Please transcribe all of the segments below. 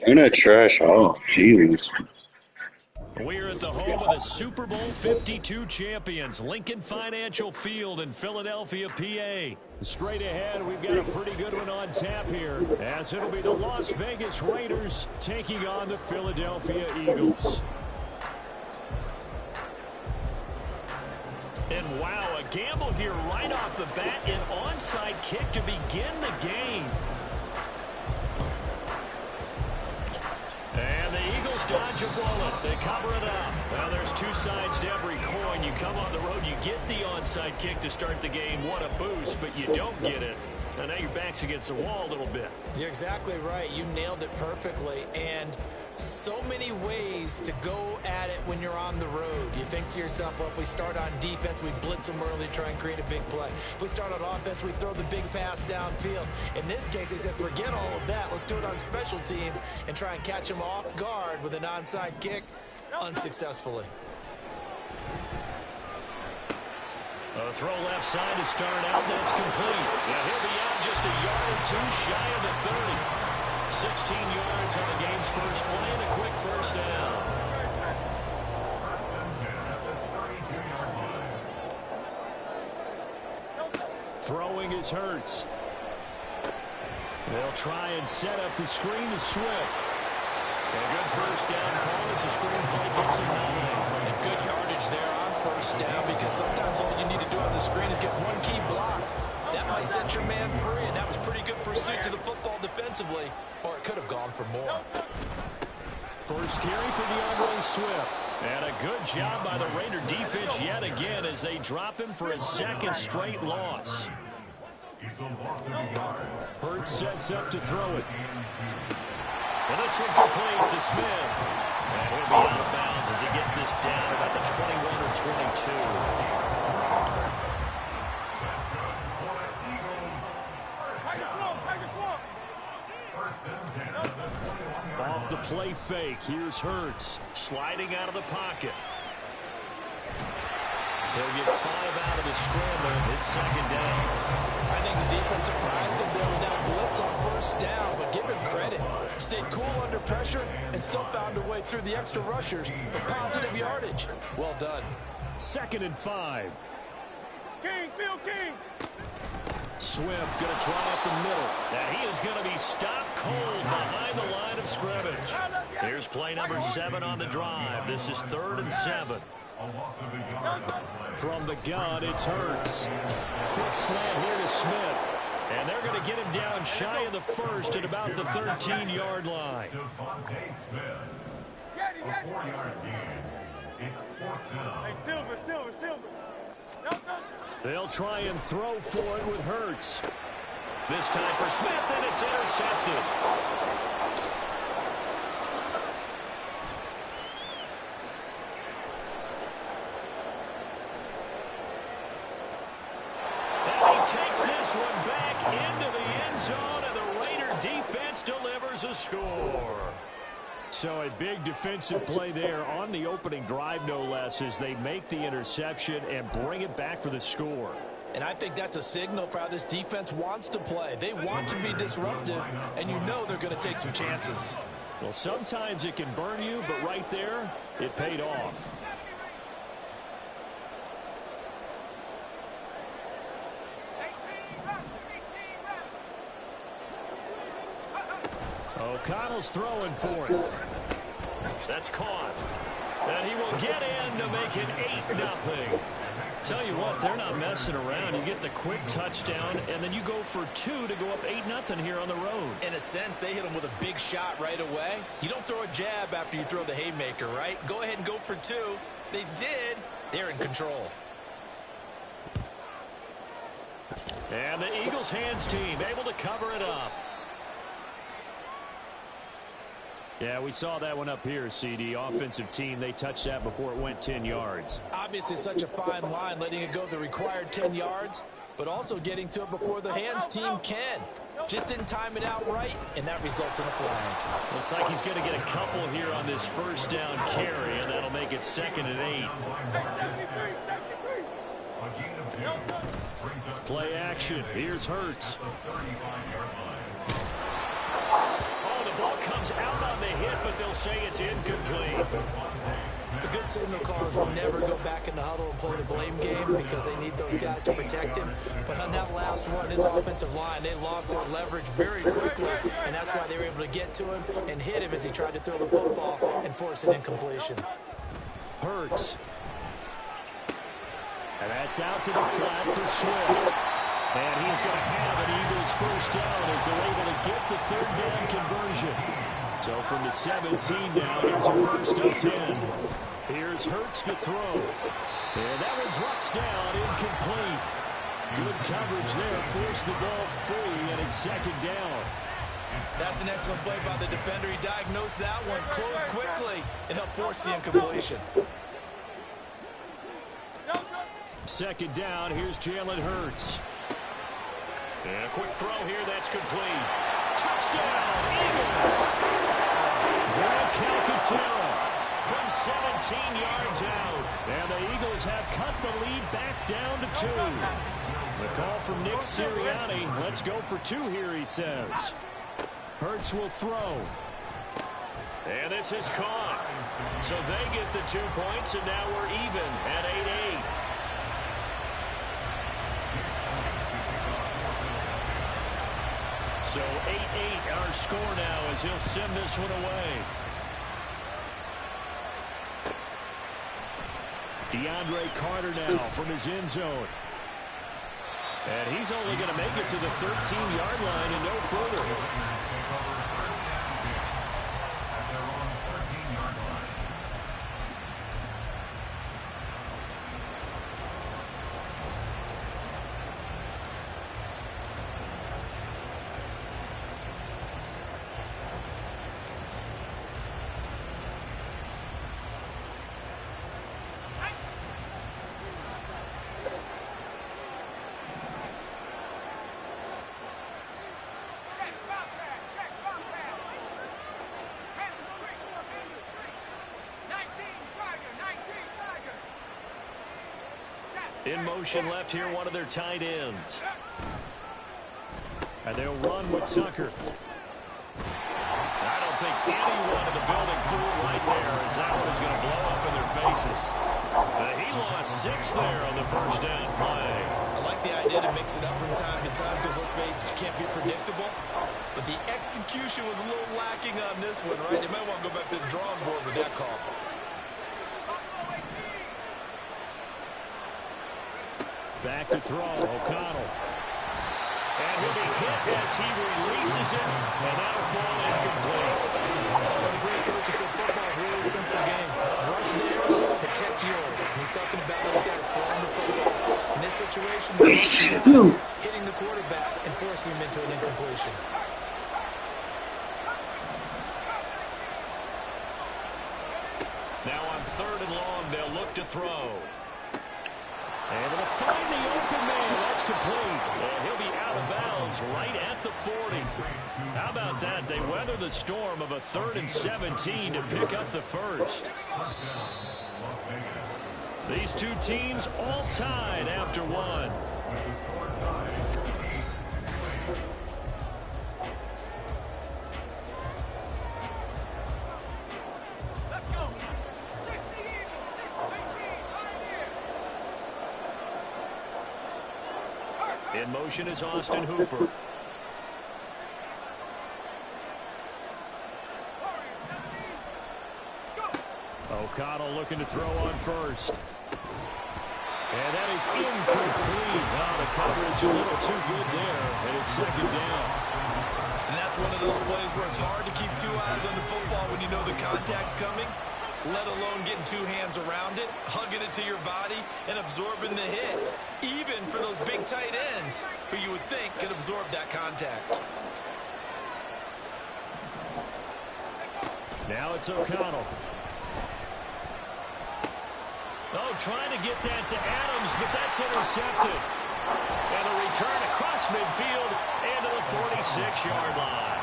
Turn that trash off. Jeez. We're at the home of the Super Bowl 52 champions, Lincoln Financial Field in Philadelphia, PA. Straight ahead, we've got a pretty good one on tap here, as it'll be the Las Vegas Raiders taking on the Philadelphia Eagles. And wow, a gamble here right off the bat, an onside kick to begin the game. And the Eagles dodge a bullet. They cover it up. Well, there's two sides to every coin. You come on the road, you get the onside kick to start the game. What a boost, but you don't get it. And now your back's against the wall a little bit. You're exactly right. You nailed it perfectly. And so many ways to go at it when you're on the road. You think to yourself, well, if we start on defense, we blitz them early, try and create a big play. If we start on offense, we throw the big pass downfield. In this case, they said, forget all of that. Let's do it on special teams and try and catch them off guard with an onside kick unsuccessfully. A throw left side to start out. That's complete. Yeah, he'll be out just a yard or two shy of the 30. 16 yards on the game's first play and a quick first down. Throwing is Hurts. They'll try and set up the screen to Swift. A good first down call as the screen play gets a 9. And good yardage there on first down, because sometimes all you need to do on the screen is get one key block. That might set your man free, and that was pretty good pursuit to the football defensively, or it could have gone for more. First carry for DeAndre Swift. And a good job by the Raider defense yet again as they drop him for a second straight loss. Hurts sets up to throw it. And this one complete to Smith. And he'll be out of bounds as he gets this down about the 21 or 22. Off the play fake, here's Hurts sliding out of the pocket. They'll get 5 out of the scramble. It's second down. I think the defense surprised him there with that blitz on first down, but give him credit. Stayed cool under pressure and still found a way through the extra rushers for positive yardage. Well done. 2nd and 5. King, Phil King. Swift going to try up the middle. And he is going to be stopped cold behind the line of scrimmage. Here's play number 7 on the drive. This is 3rd and 7. From the gun, it's Hurts. Quick slant here to Smith. And they're going to get him down shy of the first at about the 13-yard line. Hey, Silver. They'll try and throw for it with Hurts. This time for Smith, and it's intercepted. And he takes this one back into the end zone, and the Raider defense delivers a score. So a big defensive play there on the opening drive, no less, as they make the interception and bring it back for the score. And I think that's a signal for how this defense wants to play. They want to be disruptive, and you know they're going to take some chances. Well, sometimes it can burn you, but right there, it paid off. O'Connell's throwing for it. That's caught. And he will get in to make it 8-0. Tell you what, they're not messing around. You get the quick touchdown, and then you go for 2 to go up 8-0 here on the road. In a sense, they hit him with a big shot right away. You don't throw a jab after you throw the haymaker, right? Go ahead and go for 2. They did. They're in control. And the Eagles hands team able to cover it up. Yeah, we saw that one up here, CD. Offensive team, they touched that before it went 10 yards. Obviously such a fine line, letting it go the required 10 yards, but also getting to it before the hands team can. Just didn't time it out right, and that results in a flag. Looks like he's going to get a couple here on this first down carry, and that'll make it 2nd and 8. Play action. Here's Hurts. Oh, the ball comes out on the hit, but they'll say it's incomplete. The good signal callers will never go back in the huddle and play the blame game because they need those guys to protect him. But on that last one, his offensive line, they lost their leverage very quickly, and that's why they were able to get to him and hit him as he tried to throw the football and force an incompletion. Hurts. And that's out to the flat for Swift. And he's going to have an Eagles first down as they're able to get the 3rd down conversion. So from the 17 now, here's a 1st and 10. Here's Hurts to throw. And that one drops down, incomplete. Good coverage there, forced the ball free, and it's 2nd down. That's an excellent play by the defender. He diagnosed that one, closed quickly, and helped force the incompletion. 2nd down, here's Jalen Hurts. And a quick throw here, that's complete. Touchdown, Eagles! Grant Calcaterra from 17 yards out. And the Eagles have cut the lead back down to 2. The call from Nick Sirianni. Let's go for 2 here, he says. Hurts will throw. And this is caught. So they get the 2 points, and now we're even at 8-8. So 8-8 our score now as he'll send this one away. DeAndre Carter now from his end zone. And he's only going to make it to the 13-yard line and no further. In motion left here, one of their tight ends. And they'll run with Tucker. I don't think anyone in the building fooled right there as that one is going to blow up in their faces. He lost 6 there on the first down play. I like the idea to mix it up from time to time because, let's face it, you can't be predictable. But the execution was a little lacking on this one, right? They might want to go back to the drawing board with that call. Back to throw, O'Connell. And he'll be hit as he releases it, and that'll fall incomplete. One of the great coaches said football is a really simple game. Rush theirs, protect yours. And he's talking about those guys throwing the football. In this situation, hitting the quarterback and forcing him into an incompletion. Now on 3rd and long, they'll look to throw. And they'll find the open man. That's complete. And he'll be out of bounds right at the 40. How about that? They weather the storm of a 3rd and 17 to pick up the first. These two teams all tied after one. In motion is Austin Hooper. O'Connell looking to throw on first. And that is incomplete. Wow, the coverage a little too good there, and it's 2nd down. And that's one of those plays where it's hard to keep 2 eyes on the football when you know the contact's coming, let alone getting 2 hands around it, hugging it to your body, and absorbing the hit, even for those big tight ends who you would think could absorb that contact. Now it's O'Connell. Oh, trying to get that to Adams, but that's intercepted. And a return across midfield and to the 46-yard line.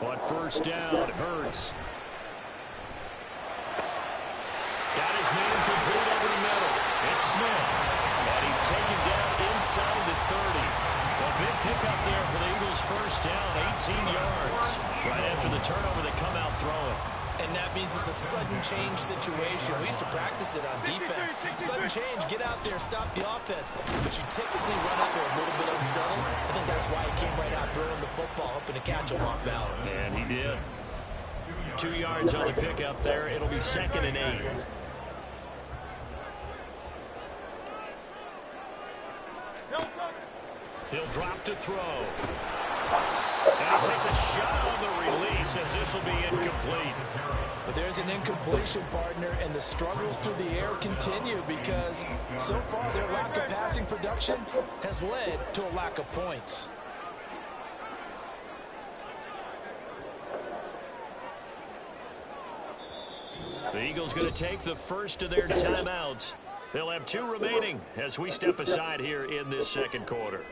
On first down, Hurts. Got his man complete over the middle. It's Smith. And he's taken down inside the 30. A big pickup there for the Eagles' first down, 18 yards. Right after the turnover, they come out throwing. And that means it's a sudden change situation. We used to practice it on defense. Sudden change, get out there, stop the offense. But you typically run out there a little bit unsettled. I think that's why he came right out throwing the football, hoping to catch him off balance. And he did. 2 yards on the pickup there. It'll be 2nd and 8. He'll drop to throw. And he takes a shot on the release as this will be incomplete. But there's an incompletion, partner, and the struggles through the air continue because so far their lack of passing production has led to a lack of points. The Eagles going to take the first of their timeouts. They'll have 2 remaining as we step aside here in this second quarter.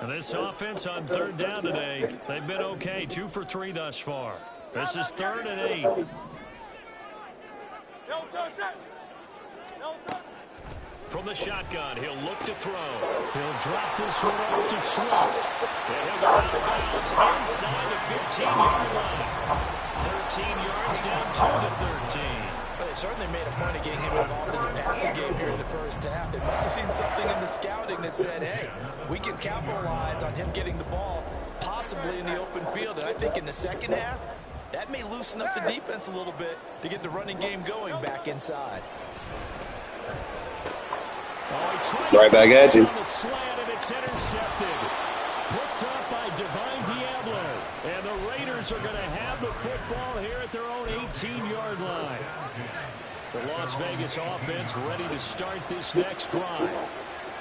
And this offense on 3rd down today, they've been okay. 2 for 3 thus far. This is 3rd and 8. From the shotgun, he'll look to throw. He'll drop this one off to Swift. And he'll go out of bounds inside the 15-yard line. 13 yards down to the 13. Well, they certainly made a point of getting him involved in the passing game here in the first half. They must have seen something in the scouting that said, hey, we can capitalize on him getting the ball possibly in the open field. And I think in the second half, that may loosen up the defense a little bit to get the running game going back inside. Right back at you. On the slant, and it's intercepted. Picked up by Divine Diablo. And the Raiders are going to have the football here at their own 18-yard line. The Las Vegas offense ready to start this next drive.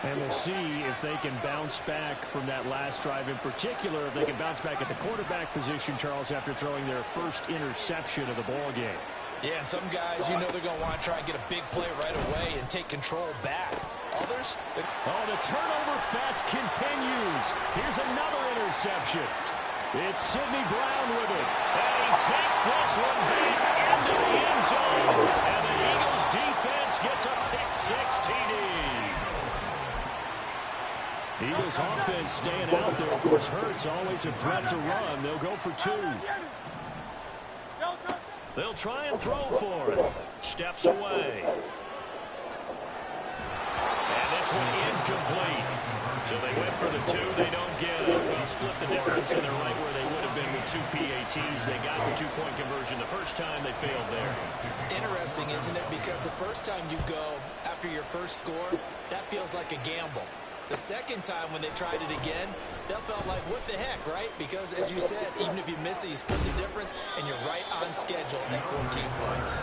And we'll see if they can bounce back from that last drive in particular, if they can bounce back at the quarterback position, Charles, after throwing their first interception of the ball game. Yeah, and some guys, you know they're going to want to try and get a big play right away and take control back. Others? Oh, the turnover fest continues. Here's another interception. It's Sidney Brown with it. And he takes this one back into the end zone. And the Eagles defense gets a pick-6 TD. Eagles offense staying out there. Of course, Hurts always a threat to run. They'll go for 2. They'll try and throw for it. Steps away. And this one incomplete. So they went for the 2. They don't get it. They'll split the difference, and they're right where they would have been with 2 PATs. They got the 2-point conversion the first time. They failed there. Interesting, isn't it? Because the first time you go after your first score, that feels like a gamble. The second time when they tried it again, that felt like, what the heck, right? Because, as you said, even if you miss it, you split the difference, and you're right on schedule at 14 points.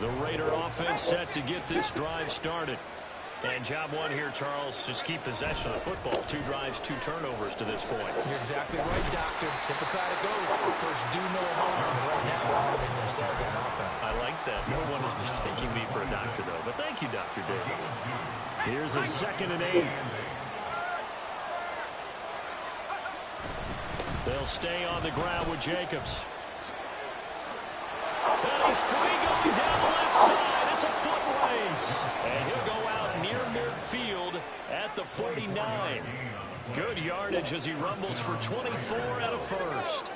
The Raider offense set to get this drive started. And job one here, Charles, just keep possession of the football. 2 drives, 2 turnovers to this point. You're exactly right, Doctor. Hippocratic oath. First, do no harm. Right now, they're harming themselves on offense. I like that. No one is mistaking me for a doctor, though. But thank you, Dr. Davis. Here's a 2nd and 8. They'll stay on the ground with Jacobs. And he's free going down the left side. It's a foot race. And he'll go out near midfield at the 49. Good yardage as he rumbles for 24 out of first.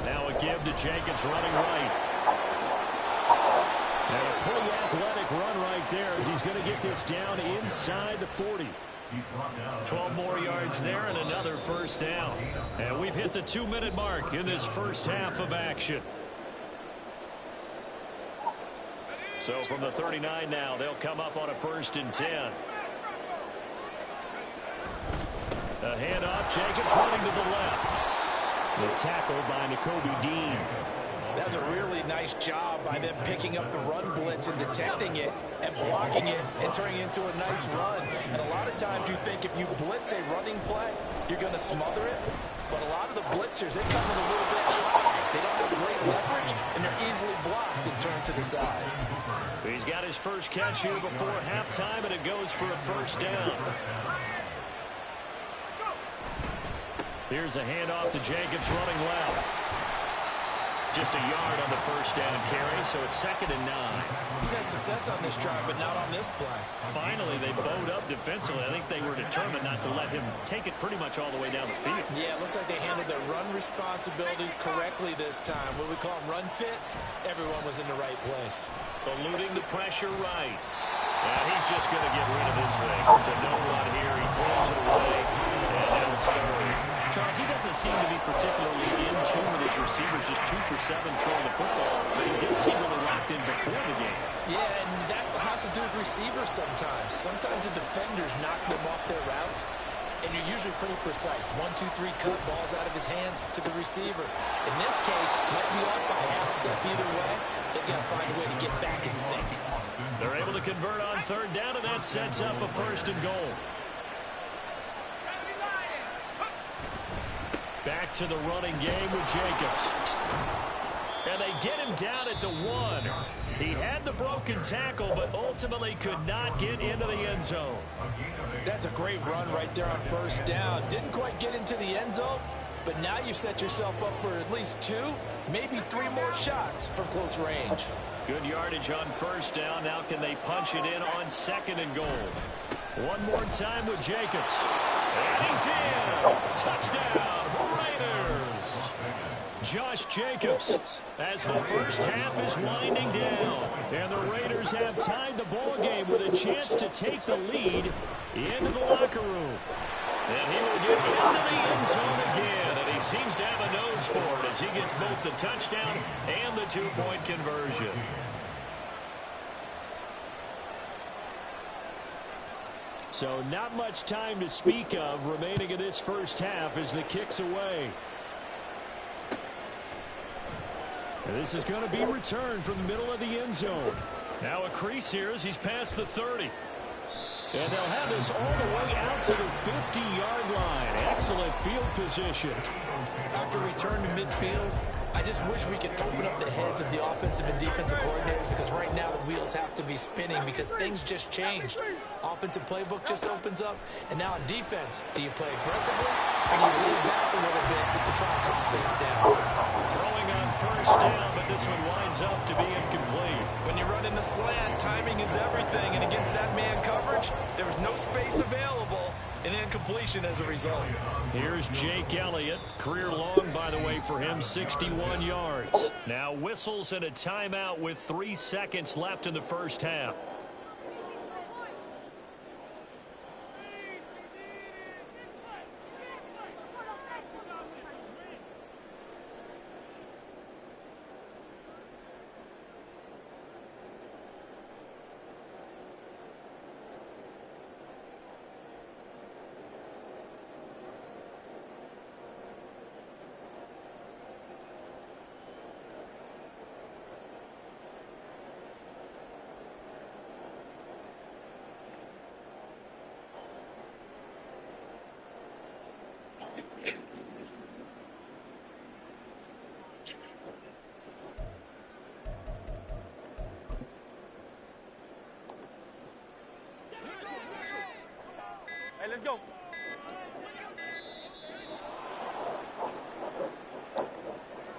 Now a give to Jacobs running right. And a pretty athletic run right there as he's going to get this down inside the 40. 12 more yards there and another first down. And we've hit the 2-minute mark in this first half of action. So from the 39 now, they'll come up on a 1st and 10. A handoff. Jacobs running to the left. The tackle by Nakobe Dean. That's a really nice job by them picking up the run blitz and detecting it and blocking it and turning it into a nice run. And a lot of times you think if you blitz a running play, you're going to smother it. But a lot of the blitzers, they come in a little bit high. They don't have great leverage, and they're easily blocked and turned to the side. He's got his first catch here before halftime, and it goes for a 1st down. Here's a handoff to Jacobs running left. Just a yard on the 1st down carry, so it's 2nd and 9. He's had success on this drive, but not on this play. Finally, they bowed up defensively. I think they were determined not to let him take it pretty much all the way down the field. Yeah, it looks like they handled their run responsibilities correctly this time. What we call them run fits, everyone was in the right place. Eluding the pressure right. And he's just going to get rid of this thing. It's a no run here. He throws it away, and now it's 3rd. Charles, he doesn't seem to be particularly in tune with his receivers, just 2 for 7 throwing the football, but he did seem really locked in before the game. Yeah, and that has to do with receivers sometimes. Sometimes the defenders knock them off their route, and you're usually pretty precise. 1, 2, 3, cut, balls out of his hands to the receiver. In this case, might be off by half step either way. They've got to find a way to get back in sync. They're able to convert on 3rd down, and that sets up a 1st and goal. Back to the running game with Jacobs. And they get him down at the 1. He had the broken tackle, but ultimately could not get into the end zone. That's a great run right there on 1st down. Didn't quite get into the end zone, but now you've set yourself up for at least 2, maybe 3 more shots from close range. Good yardage on 1st down. Now can they punch it in on 2nd and goal? One more time with Jacobs. And he's in. Touchdown, Raiders. Josh Jacobs as the first half is winding down. And the Raiders have tied the ball game with a chance to take the lead into the locker room. And he will get into the end zone again. And he seems to have a nose for it as he gets both the touchdown and the 2-point conversion. So not much time to speak of remaining in this first half as the kick's away. And this is going to be returned from the middle of the end zone. Now a crease here as he's past the 30. And they'll have this all the way out to the 50-yard line. Excellent field position. After return to midfield, I just wish we could open up the heads of the offensive and defensive coordinators, because right now the wheels have to be spinning because things just changed. Offensive playbook just opens up, and now on defense, do you play aggressively or do you lean back a little bit to try and calm things down? Throwing on 1st down, but this one winds up to be incomplete. When you run in the slant, timing is everything, and against that man coverage, there was no space available, and incompletion as a result. Here's Jake Elliott. Career long, by the way, for him, 61 yards. Now whistles and a timeout with 3 seconds left in the first half. Hey, let's go.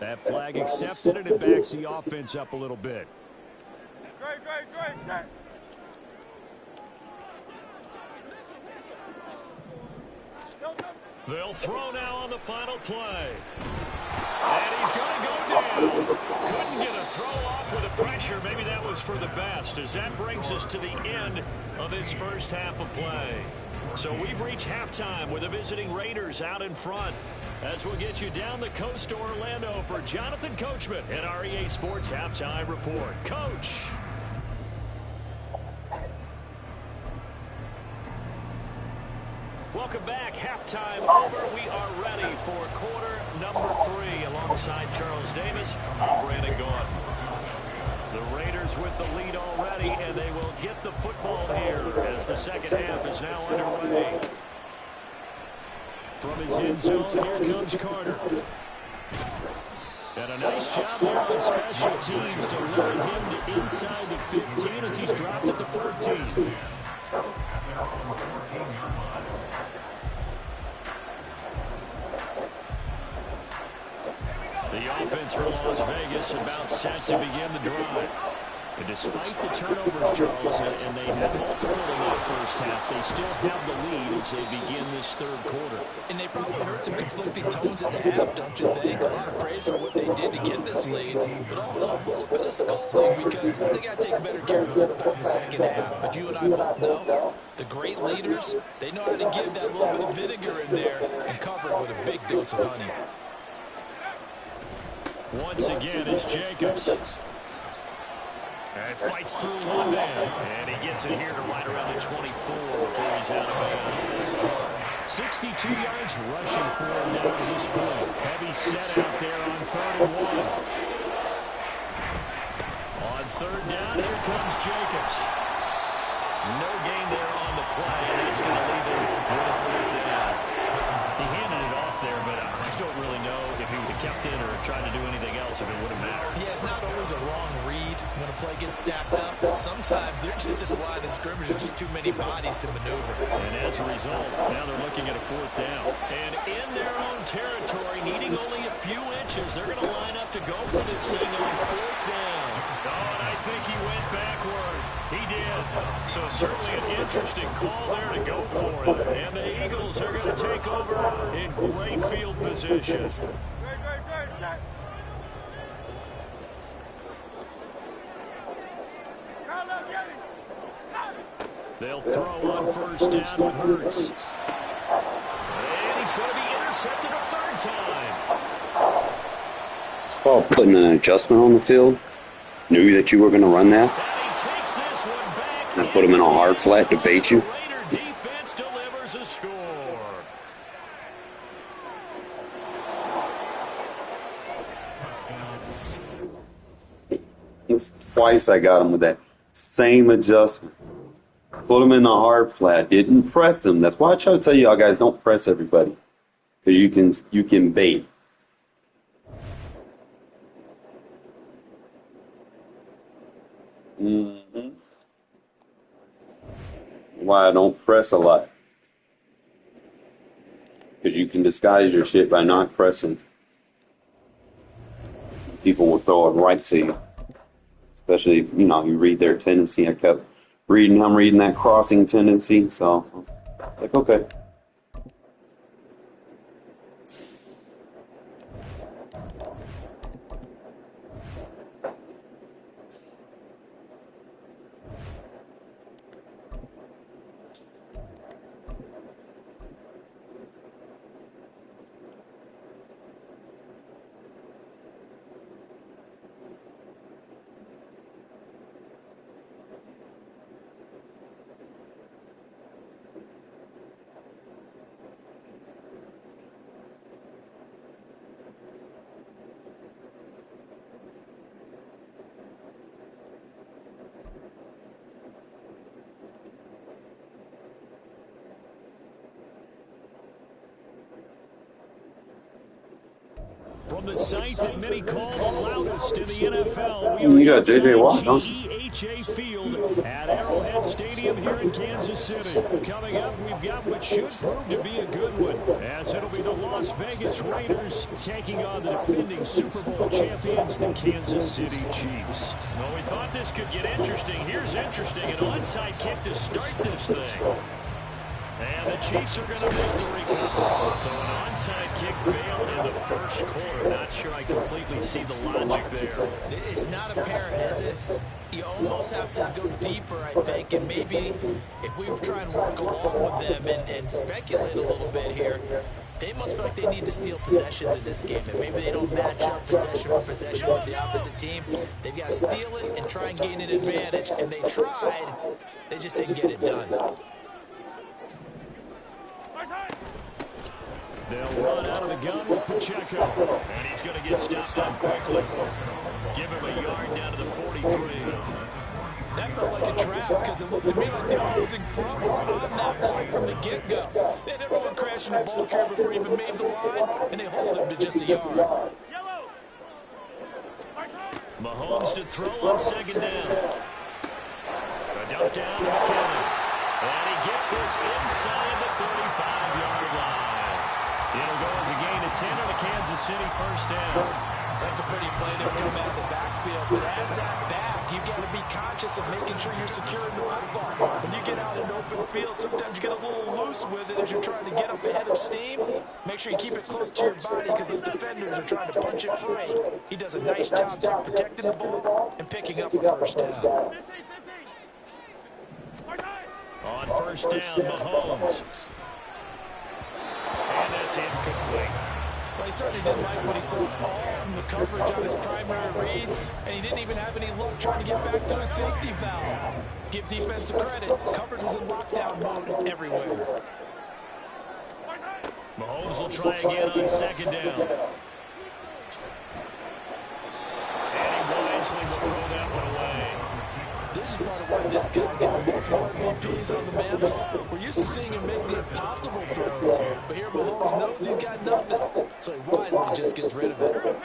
That flag accepted, and it backs the offense up a little bit. Great, great, great. Set. They'll throw now on the final play. And he's going to go down. Couldn't get a throw off with the pressure. Maybe that was for the best, as that brings us to the end of this first half of play. So we've reached halftime with the visiting Raiders out in front. As we'll get you down the coast to Orlando for Jonathan Coachman and our EA Sports Halftime Report. Coach. halftime over. We are ready for quarter number 3. Alongside Charles Davis, I'm Brandon Gaudin. The Raiders with the lead already, and they will get the football here as the second half is now underway. From his end zone, here comes Carter. And a nice job there on special teams to lure him to inside the 15 as he's dropped at the 14. The offense for Las Vegas about set to begin the drive. And despite the turnovers, Charles, and they had multiple in that first half, they still have the lead as they begin this third quarter. And they probably heard some conflicting tones in the half, don't you think? A lot of praise for what they did to get this lead, but also a little bit of scolding because they got to take better care of the football in the second half. But you and I both know the great leaders, they know how to give that little bit of vinegar in there and cover it with a big dose of honey. Once again, it's Jacobs. And fights through one man. And he gets it here to right around the 24 before he's out of bounds. 62 yards rushing for him down to this point. Heavy set out there on 3rd and 1. On 3rd down, here comes Jacobs. No gain there on the play, and that's going to leave him with a 4th down. He handed it off there, but I don't really know if he would have kept it or tried to do anything else if it would have mattered. Yeah, it's not always a wrong read when a play gets stacked up, but sometimes they're just at the line of scrimmage. There's just too many bodies to maneuver. And as a result, now they're looking at a 4th down. And in their own territory, needing only a few inches, they're going to line up to go for this thing on 4th down. Oh, and I think he went backward. He did. So certainly an interesting call there to go for it. And the Eagles are going to take over in great field position. They'll throw on 1st down with Hurts. And he's going to be intercepted a 3rd time. It's called putting an adjustment on the field. Knew that you were going to run that. And I put him in a hard flat to bait you. Raider defense delivers a score. It's twice I got him with that same adjustment. Put him in a hard flat. Didn't press him. That's why I try to tell y'all guys, don't press everybody. Because you can bait. Why I don't press a lot. Because you can disguise your shit by not pressing. People will throw it right to you. Especially if, you read their tendency. I kept reading, I'm reading that crossing tendency. So, it's like, okay. From the site that many call the loudest in the NFL, we are you got JJ Watt, don't you? GEHA Field at Arrowhead Stadium here in Kansas City. Coming up, we've got what should prove to be a good one, as it'll be the Las Vegas Raiders taking on the defending Super Bowl champions, the Kansas City Chiefs. Well, we thought this could get interesting. Here's interesting, an onside kick to start this thing. And the Chiefs are going to make the recovery. So an onside kick failed in the first quarter. Not sure I completely see the logic there. It's not apparent, is it? You almost have to go deeper, I think, and maybe if we try and work along with them and speculate a little bit here, they must feel like they need to steal possessions in this game, and maybe they don't match up possession for possession with the opposite team. They've got to steal it and try and gain an advantage, and they tried. They just didn't get it done. They'll run out of the gun with Pacheco. And he's going to get stopped up quickly. Give him a yard down to the 43. That felt like a trap because it looked to me like the opposing front was on that play from the get-go. They had everyone crashing the ball carrier before he even made the line, and they hold him to just a yard. Mahomes to throw on second down. A dump down to McKinnon. And he gets this inside the 35-yard line. It'll go as a gain of 10 on the Kansas City first down. That's a pretty play to come out of the backfield. But as that back, you've got to be conscious of making sure you're securing the football. When you get out in open field, sometimes you get a little loose with it as you're trying to get up ahead of steam. Make sure you keep it close to your body because those defenders are trying to punch it free. He does a nice job there protecting the ball and picking up a first down. On first down, Mahomes. And that's incomplete. Well, he certainly didn't like what he saw all from the coverage on his primary reads, and he didn't even have any luck trying to get back to his safety valve. Give defense credit. Coverage was in lockdown mode everywhere. Mahomes will try again on second down. And he wisely will throw that one away. This is part of why this guy's got multiple MVPs on the mantle. We're used to seeing him make the impossible throws, but here Mahomes knows he's got nothing, so he wisely just gets rid of it.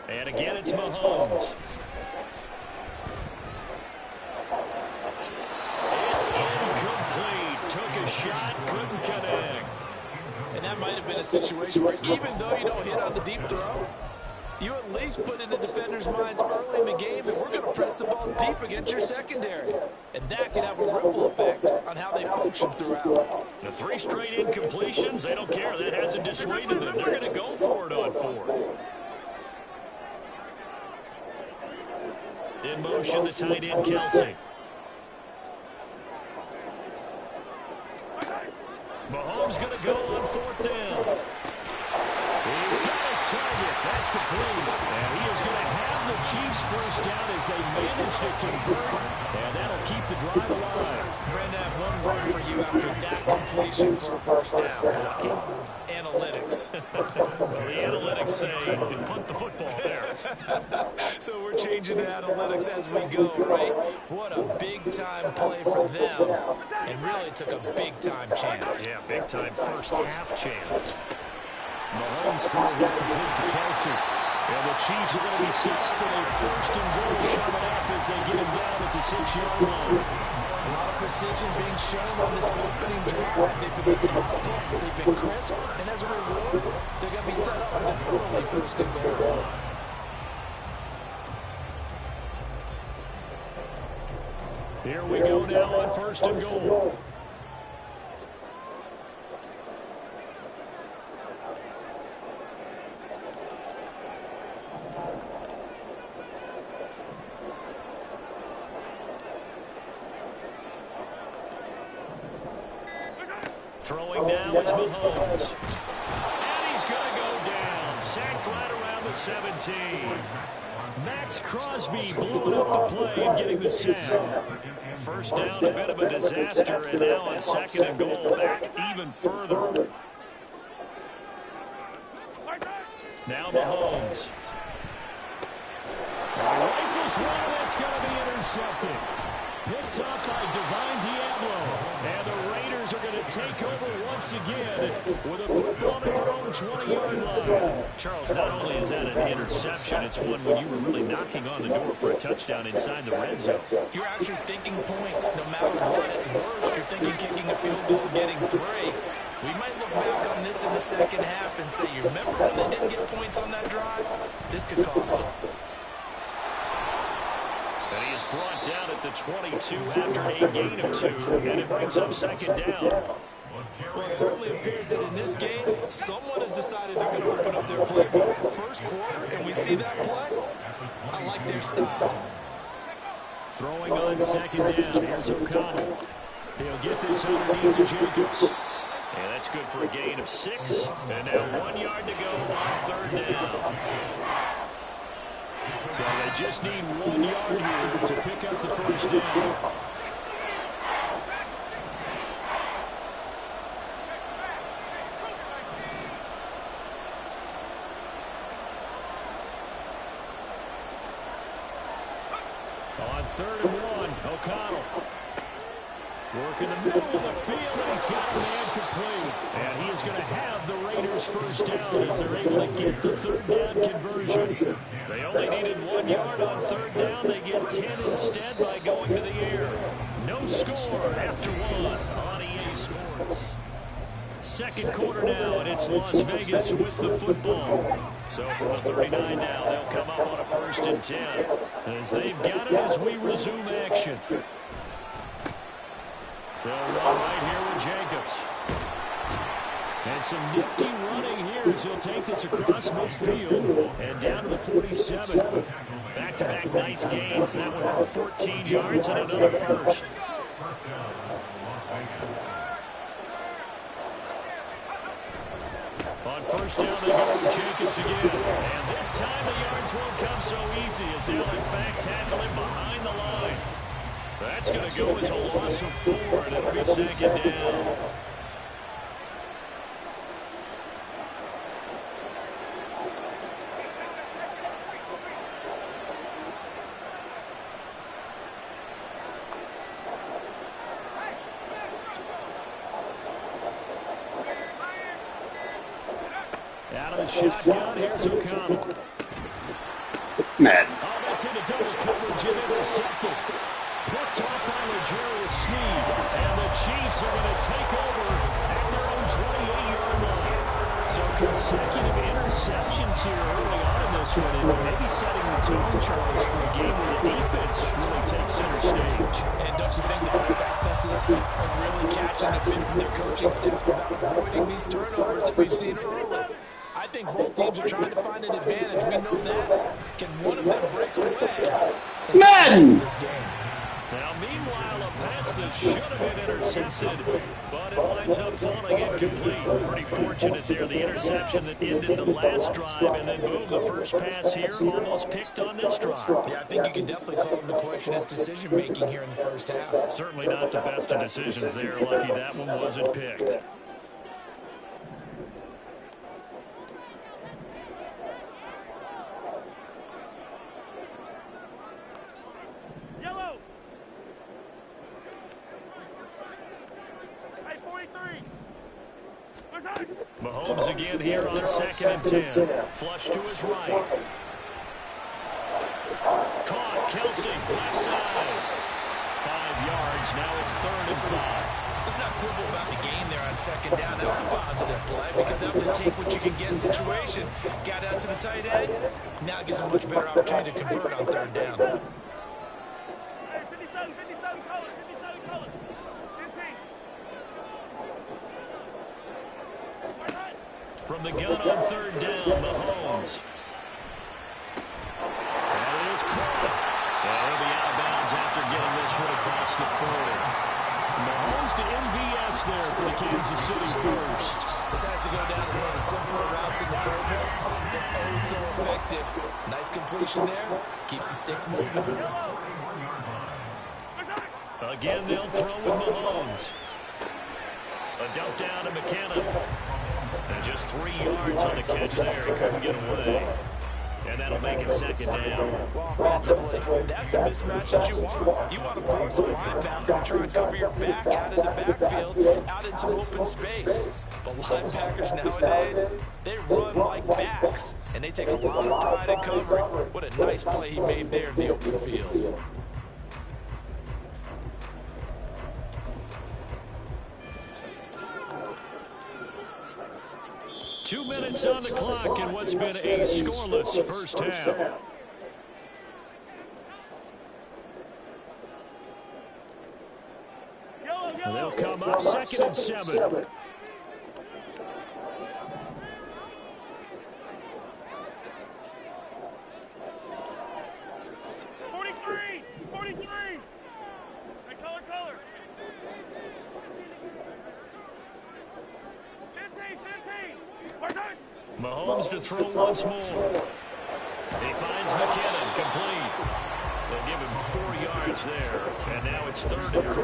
And again, it's Mahomes. It's incomplete. Took a shot, couldn't connect. And that might have been a situation where even though you don't hit on the deep throw, you at least put in the defender's minds early in the game that we're going to press the ball deep against your secondary. And that can have a ripple effect on how they function throughout. The 3 straight incompletions, they don't care. That hasn't dissuaded them. They're going to go for it on 4th. In motion, the tight end, Kelsey. Mahomes going to go on 4th down. He's got his target. That's complete. And he is going to have the Chiefs first down as they manage to convert. And that'll keep the drive alive. Brandon, I have one word for you after that completion for a first down. Analytics. The analytics say punt the football there. So we're changing to analytics as we go, right? What a big-time play for them. And really took a big-time chance. Yeah, big-time first half chance. Mahomes throws it complete to Kelsey. And the Chiefs are going to be set up with a first and goal coming up as they get him down at the 6-yard line. A lot of precision being shown on this opening drive. They've been methodical, they've been crisp, and as a reward, they're going to be set up with an early first and goal. Here we go now on first and goal. Throwing now is Mahomes. And he's going to go down. Sacked right around the 17. Max Crosby blowing up the play and getting the sack. First down, a bit of a disaster, and now on second and goal, back even further. Now Mahomes. Rifles one, that's going to be intercepted. Picked up by Divine Diablo. And the Raiders are going to take over once again with a football at their own 20-yard line. Charles, not only is that an interception, it's one when you were really knocking on the door for a touchdown inside the red zone. You're actually thinking points. No matter what, at worst, you're thinking kicking a field goal, getting 3. We might look back on this in the second half and say, you remember when they didn't get points on that drive? This could cost them. And he is brought down at the 22 after a gain of 2, and it brings up second down. Well, it certainly appears that in this game, someone has decided they're going to open up their playbook. First quarter, and we see that play. I like their style. Throwing on second down. Here's O'Connell. He'll get this underneath to Jacobs. And that's good for a gain of 6. And now 1 yard to go on third down. So they just need 1 yard here to pick up the first down. On 3rd and 1, O'Connell. Working the middle of the field, and he's got the man complete. And he is going to have the Raiders first down as they're able to get the 3rd down conversion. They only needed 1 yard on 3rd down. They get 10 instead by going to the air. No score after 1 on EA Sports. Second quarter now, and it's Las Vegas with the football. So from the 39 now, they'll come up on a 1st and 10. As they've got it as we resume action. They'll run right here with Jacobs. And some nifty running here as he'll take this across midfield and down to the 47. Back-to-back nice gains. That one for 14 yards and another first. On 1st down, they go with Jacobs again. And this time the yards won't come so easy as they'll in fact tackle him behind the line. That's going to go as a loss of 4, and it'll be 2nd down. Out of the shotgun, here's O'Connell. Madden. Oh, that's into double coverage and intercepted. Picked off by Legarius Sneed. And the Chiefs are going to take over at their own 28-yard line. So consecutive interceptions here early on in this one. And maybe setting the tone, Charles, for a game where the defense really takes center stage. And don't you think that both offenses are really catching the bit from their coaching staff about avoiding these turnovers that we've seen early? I think both teams are trying to find an advantage. We know that. Can one of them break away? Madden! This game. Now, meanwhile, a pass that should have been intercepted, but it winds up falling incomplete. Pretty fortunate there, the interception that ended the last drive, and then boom, the first pass here almost picked on this drive. Yeah, I think you can definitely call him to question his decision-making here in the first half. Certainly not the best of decisions there. Lucky that one wasn't picked. Mahomes again here on 2nd and 10. Flush to his right. Caught. Kelsey, left side. 5 yards. Now it's 3rd and 5. Let's not quibble about the gain there on 2nd down. That was a positive play because that was a take-what-you-can-get situation. Got out to the tight end. Now gives him a much better opportunity to convert on 3rd down. Hey, 57 colors, 57 colors. 15. From the gun on 3rd down, Mahomes. And it is caught. And he'll be out of bounds after getting this one across the 40. Mahomes to MVS there for the Kansas City first. This has to go down as one of the simpler routes in the playbook. They're oh so effective. Nice completion there. Keeps the sticks moving. Again, they'll throw with Mahomes. A dump down to McKenna. And just 3 yards on the catch there. He couldn't get away. And that'll make it 2nd down. Well, offensively, that's the mismatch that you want. You want to force a linebacker to try and cover your back out of the backfield, out into open space. But linebackers nowadays, they run like backs, and they take a lot of pride in covering. What a nice play he made there in the open field. 2 minutes on the clock in what's been a scoreless first half. They'll come up 2nd and 7. Mahomes to throw once more. He finds McKinnon, complete. They'll give him 4 yards there, and now it's 3rd and 3.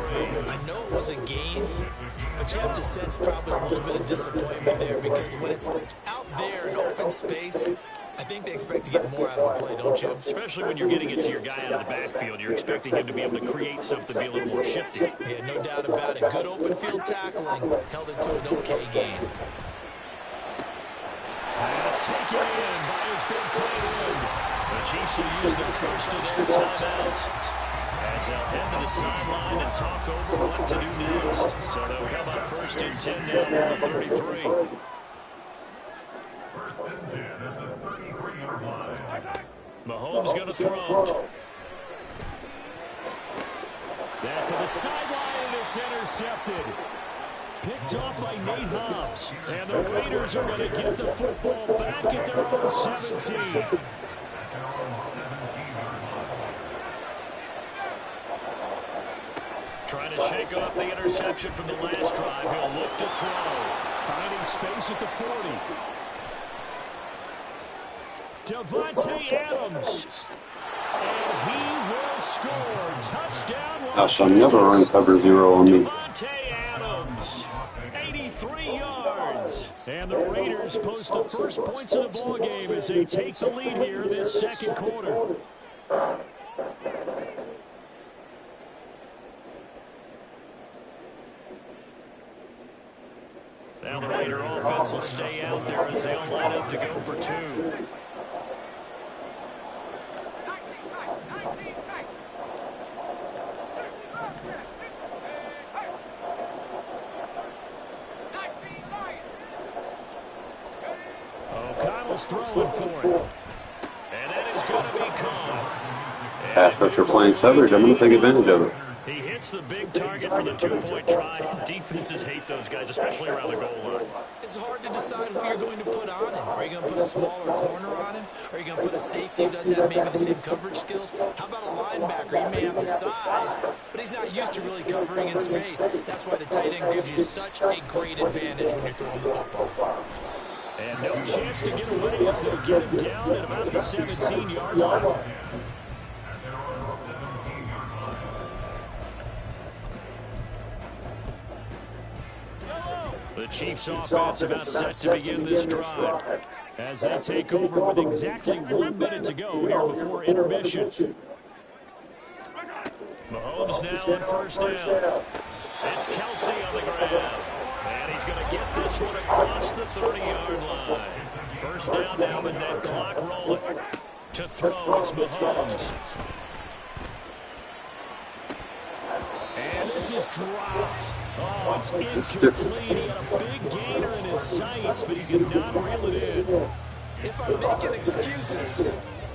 I know it was a gain, but you have to sense probably a little bit of disappointment there because when it's out there in open space, I think they expect to get more out of the play, don't you? Especially when you're getting it to your guy out of the backfield. You're expecting him to be able to create something, be a little more shifty. Yeah, no doubt about it. Good open field tackling held it to an okay gain. Pass taken in by his big tight end. The Chiefs will use their first of their timeouts as they'll head to the sideline and talk over what to do next. So they'll come up 1st and 10 now from the 33. Mahomes going to throw. That to the sideline, and it's intercepted. Picked off by Nate Hobbs. And the Raiders are going to get the football back at their own 17. Trying to shake off the interception from the last drive. He'll look to throw. Finding space at the 40. Devontae Adams. And he will score. Touchdown. Gosh, I'm never run cover 0 on me. Devontae Adams. 83 yards. And the Raiders post the first points of the ball game as they take the lead here this second quarter. Now the Raider offense will stay out there as they'll line up to go for 2. O'Connell's throwing for it. And that is going to be caught. Pass rusher playing coverage. I'm going to take advantage of it. He hits the big target for the 2-point try. Defenses hate those guys, especially around the goal line. It's hard to decide who you're going to put on him. Are you going to put a smaller corner on him? Are you going to put a safety who doesn't have maybe the same coverage skills? How about a linebacker? He may have the size, but he's not used to really covering in space. That's why the tight end gives you such a great advantage when you're throwing the football. And no chance to get away as they get him down at about the 17-yard line. The Chiefs offense about set to begin this drive as they take over with exactly 1 minute to go here before intermission. Mahomes now on first down. It's Kelsey on the ground. And he's going to get this one across the 30-yard line. First down now, but that clock rolling. To throw, it's Mahomes. And this is dropped. Oh, it's incomplete. He had a big gainer in his sights, but he did not reel it in. If I'm making excuses,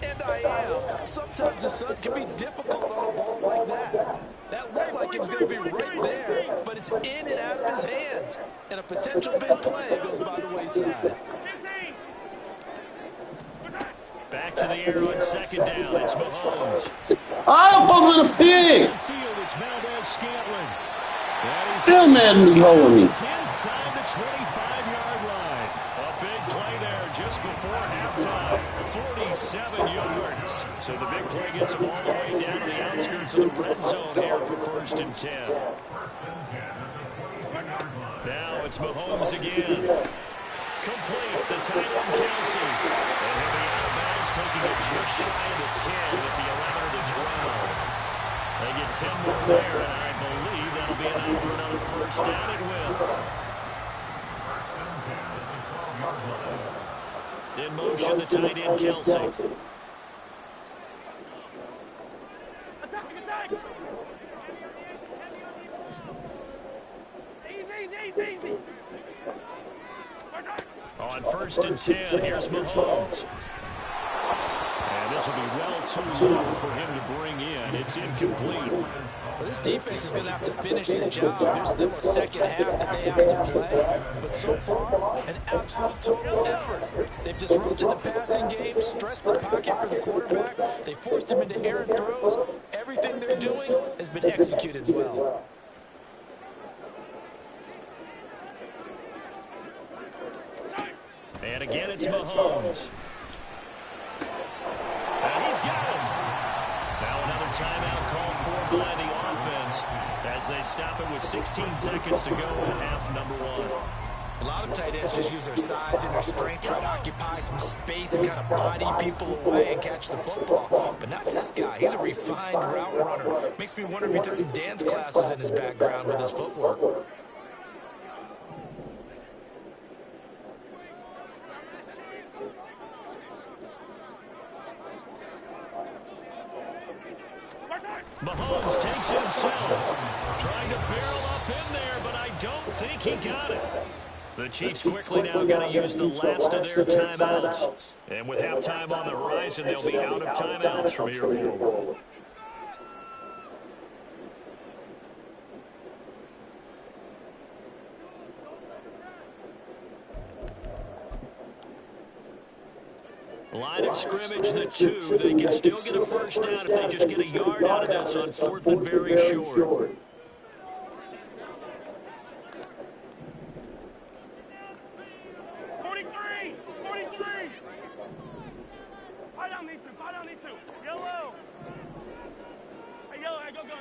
and I am, sometimes the sun can be difficult on a ball like that. That looked like it was going to be right there, but it's in and out of his hands. And a potential big play goes by the wayside. Back to the air on second down. It's Mahomes. I'm over the pig! It's Valdez-Scantling. Still mad at me holding me. It's inside the 25-yard line. A big play there just before halftime. 47 yards. So the big play gets them all the way down to the outskirts of the red zone here for 1st and 10. Now it's Mahomes again. Complete. The tight end Kelsey. And he'll be out of bounds, taking it just shy of the 10 at the 11 or the 12. They get 10 more there, and I believe that'll be enough for another first down. It will. In motion, the tight end Kelsey. Attack! Easy. On 1st and 10, here's Mahomes. And this will be well too low for him to bring in. It's incomplete. Well, this defense is going to have to finish the job. There's still a second half that they have to play. But so far, an absolute total effort. They've disrupted the passing game, stressed the pocket for the quarterback. They forced him into errant throws. Everything they're doing has been executed well. And again, it's Mahomes. timeout called for by the offense as they stop it with 16 seconds to go in half number one. A lot of tight ends just use their size and their strength, try to occupy some space and kind of body people away and catch the football. But not this guy. He's a refined route runner. Makes me wonder if he took some dance classes in his background with his footwork. Mahomes takes it himself, trying to barrel up in there, but I don't think he got it. The Chiefs quickly now going to use the last of their timeouts. And with halftime on the horizon, they'll be out of timeouts from here forward. Line of scrimmage, the 2. They can still get a first down if they just get a yard out of this on 4th and very short. Yellow. Hey, yellow. Hey, go gun.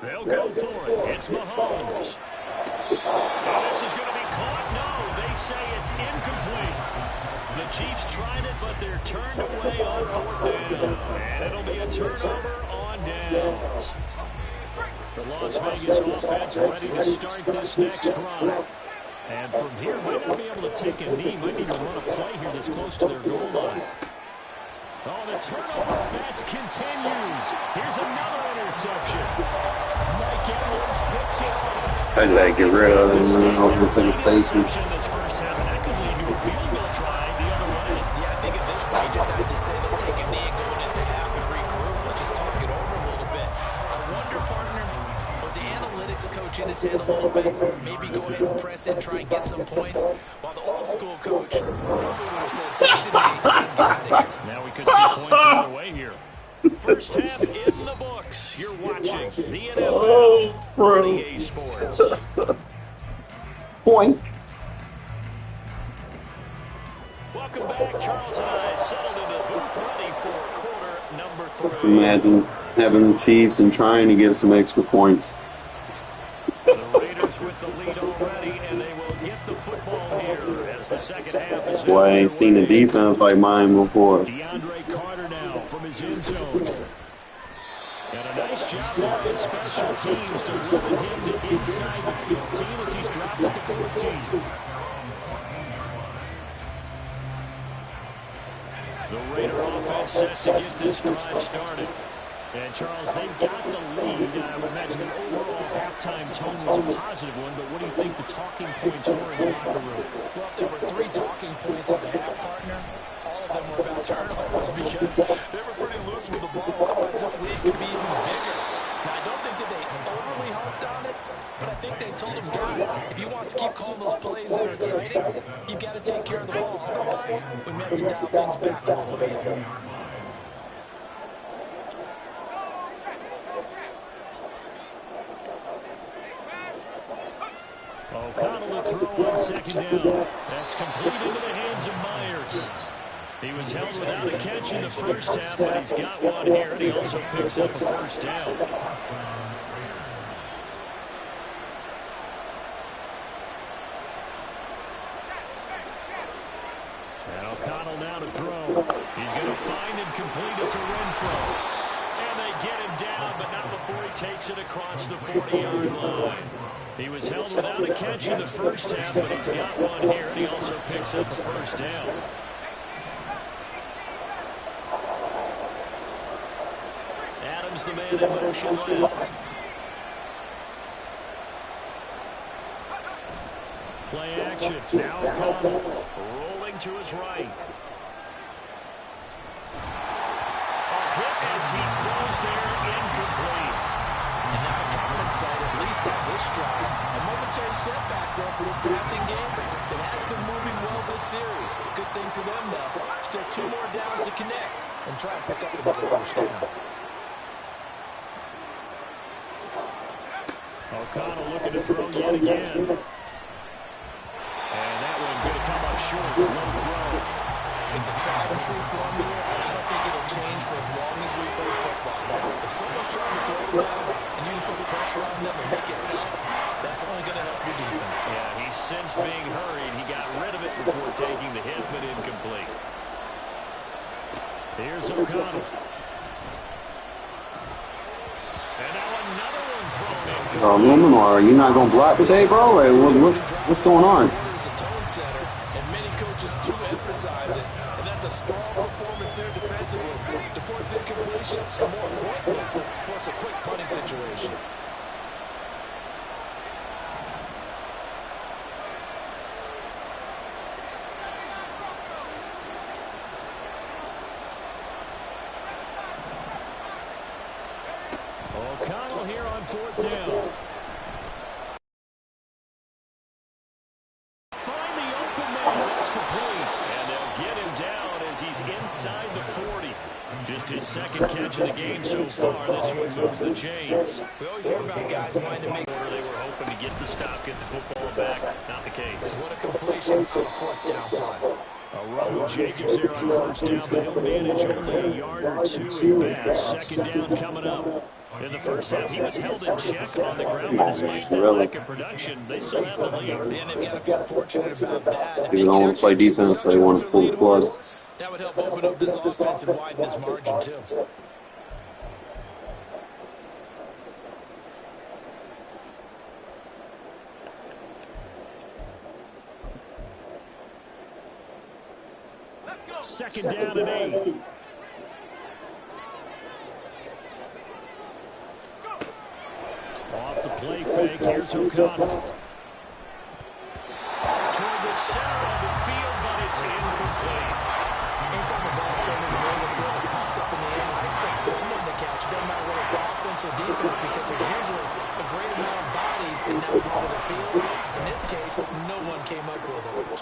They'll go for it. It's Mahomes. And this is going to be caught. No, they say it's incomplete. The Chiefs tried it, but they're turned away on 4th down. And it'll be a turnover on downs. The Las Vegas offense ready to start this next drive. And from here, might not be able to take a knee. Might need to run a play here that's close to their goal line. Oh, the turnover fest continues. Here's another interception. Mike Edwards picks it up. I'd like to get rid of him. Offensive safety. This first half, and that could lead to a field goal try the other way. Yeah, I think at this point, you just have to say, let's take a knee going into half and regroup. Let's just talk it over a little bit. I wonder, partner, was the analytics coach in his head a little bit? Maybe go ahead and press in, try and get some points. While the old school coach probably would have said, take the knee, let's get out of here. Now we could see points the other way here. First half in the books. You're watching the NFL on EA Sports. Point. Welcome back. Charles and I settled in the booth ready for quarter number 3. Imagine having the Chiefs and trying to get some extra points. The Raiders with the lead already, and they will get the football here as the second half is Boy, I ain't seen a defense like mine before. DeAndre Carter now from his end zone. And a nice job there on special teams to limit him to inside the 15 as he's dropped it to 14. The Raider offense set to get this drive started. And, Charles, they've got the lead. I would imagine the overall halftime tone was a positive one, but what do you think the talking points were in the locker room? Well, if there were 3 talking points at the half, partner, all of them were about turnovers because they were pretty loose with the ball. Otherwise, this lead could be even bigger. Now, I don't think that they overly harped on it, but I think they told them, guys, if you want to keep calling those plays that are exciting, you've got to take care of the ball. Otherwise, we may have to dial things back a little bit. O'Connell to throw on second down. That's complete into the hands of Myers. He was held without a catch in the first half, but he's got one here, and he also picks up a first down. And O'Connell now to throw. He's going to find and complete it to Renfro. And they get him down, but not before he takes it across the 40-yard line. He was held without a catch in the first half, but he's got one here, and he also picks up a first down. Adams, the man in motion left. Play action. Now O'Connell rolling to his right. A hit as he throws there, incomplete. And now a common sight, at least on this drive. A momentary setback, though, for this passing game that has been moving well this series. Good thing for them, though. Still 2 more downs to connect and try and pick up another first down. O'Connell looking to throw yet again. And that one going to come up short. Low throw. It's a tried and true formula, and I don't think it'll change for as long well, and you can put pressure on them and make it tough, that's only going to help your defense. Yeah, he sensed being hurried. He got rid of it before taking the hit, but incomplete. Here's O'Connell. And now another one thrown in. Luminar, you not gonna block today, bro? Like, what's going on? And many coaches do emphasize it, and that's a strong performance there defensively to force incompletion, and more importantly, force a quick punting situation. O'Connell here on 4th down. Find the open man. That's complete. And they'll get him down as he's inside the 40. Just his second catch of the game so far. This one moves the chains. We always hear about guys wanting to make They were hoping to get the stop, get the football back. Not the case. what a completion on a 4th down play. A run with Jacobs here on 1st down, but he'll manage only a yard or two at best. Second down coming up. In the first half, he was held in check on the ground, but despite that lack of production, they still have the lead. And they've got to feel fortunate about that. If They don't want to play defense, so they want to pull the plug. that would help open up this offense and widen this margin, too. Second down and 8. Off the play fake, here's O'Connell. Towards the center of the field, but it's incomplete. Anytime the ball's thrown in the middle of the field, it's popped up in the air, I expect someone to catch. It doesn't matter whether it's offense or defense, because there's usually a great amount of bodies in that part of the field. In this case, no one came up with it.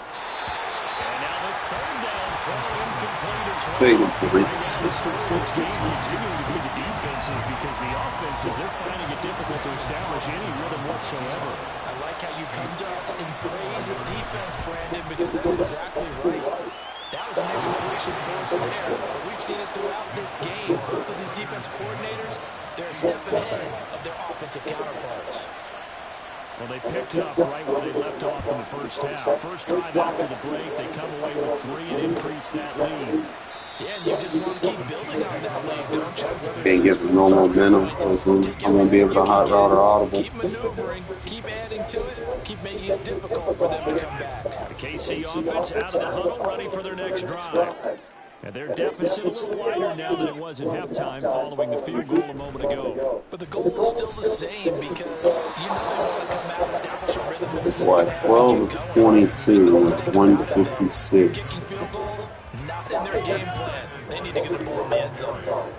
And now the third down throw incomplete as well. Take them for Regs. The story of this game continuing to be the defenses, because the offenses, they're finding it difficult to establish any rhythm whatsoever. I like how you come to us and praise a defense, Brandon, because that's exactly right. That was an incompletion force there, but we've seen it throughout this game. Both of these defense coordinators, they're a step ahead of their offensive counterparts. Well, they picked up right where they left off in the first half. First drive after the break, they come away with 3 and increase that lead. Yeah, and you just want to keep building on that lead, don't you? Can't give them no momentum, so I won't be able to hot route or audible. Keep maneuvering, keep adding to it, keep making it difficult for them to come back. The KC offense out of the huddle, ready for their next drive. And their deficit a little wider now than it was at halftime following the field goal a moment ago. But the goal is still the same, because you know they want to come out, establish a rhythm in the second What, half. 12 of 22, 156. Kicking field goals, not in their game plan. They need to get the ball in the end zone. 15.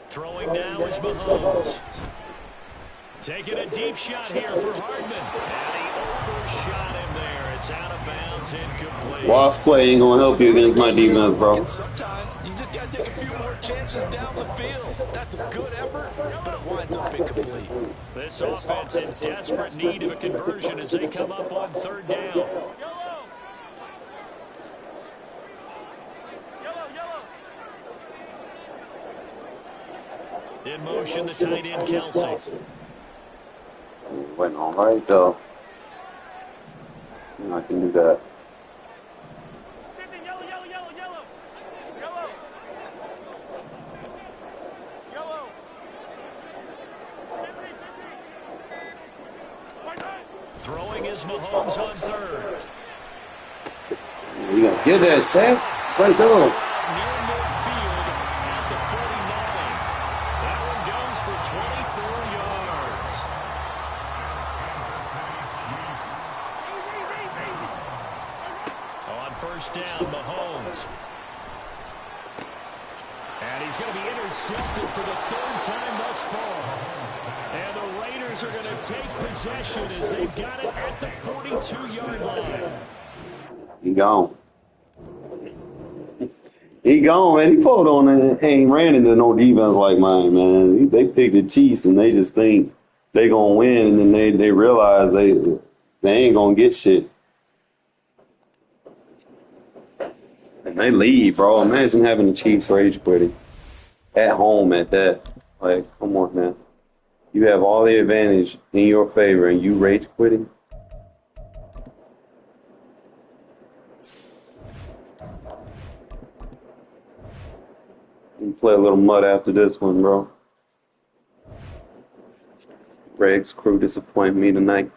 Throwing now is Mahomes. Taking a deep shot here for Hardman. And he overshot him there. It's out of bounds, incomplete. Lost play ain't gonna help you against my defense, bro. And sometimes you just got to take a few more chances down the field. That's a good effort, but it winds up incomplete. This offense in desperate need of a conversion as they come up on 3rd down. Yellow. In motion, the tight end, Kelsey. Waiting on right though. I can do that. 15, yellow. Yellow. 15. Throwing is Mahomes on 3rd. You gotta get that sack right there. Near midfield at the 49. That one goes for 24 yards. On 1st down, Mahomes. And he's going to be intercepted for the 3rd time thus far. And the Raiders are going to take possession as they've got it at the 42-yard line. He gone. He gone, man. He pulled on and ain't ran into no defense like mine, man. They picked the Chiefs and they just think they gonna win, and then they realize they ain't gonna get shit, and they leave, bro. Imagine having the Chiefs rage quitting at home at that. Like, come on, man. You have all the advantage in your favor, and you rage quitting. You play a little mud after this one, bro. Regs crew disappoint me tonight.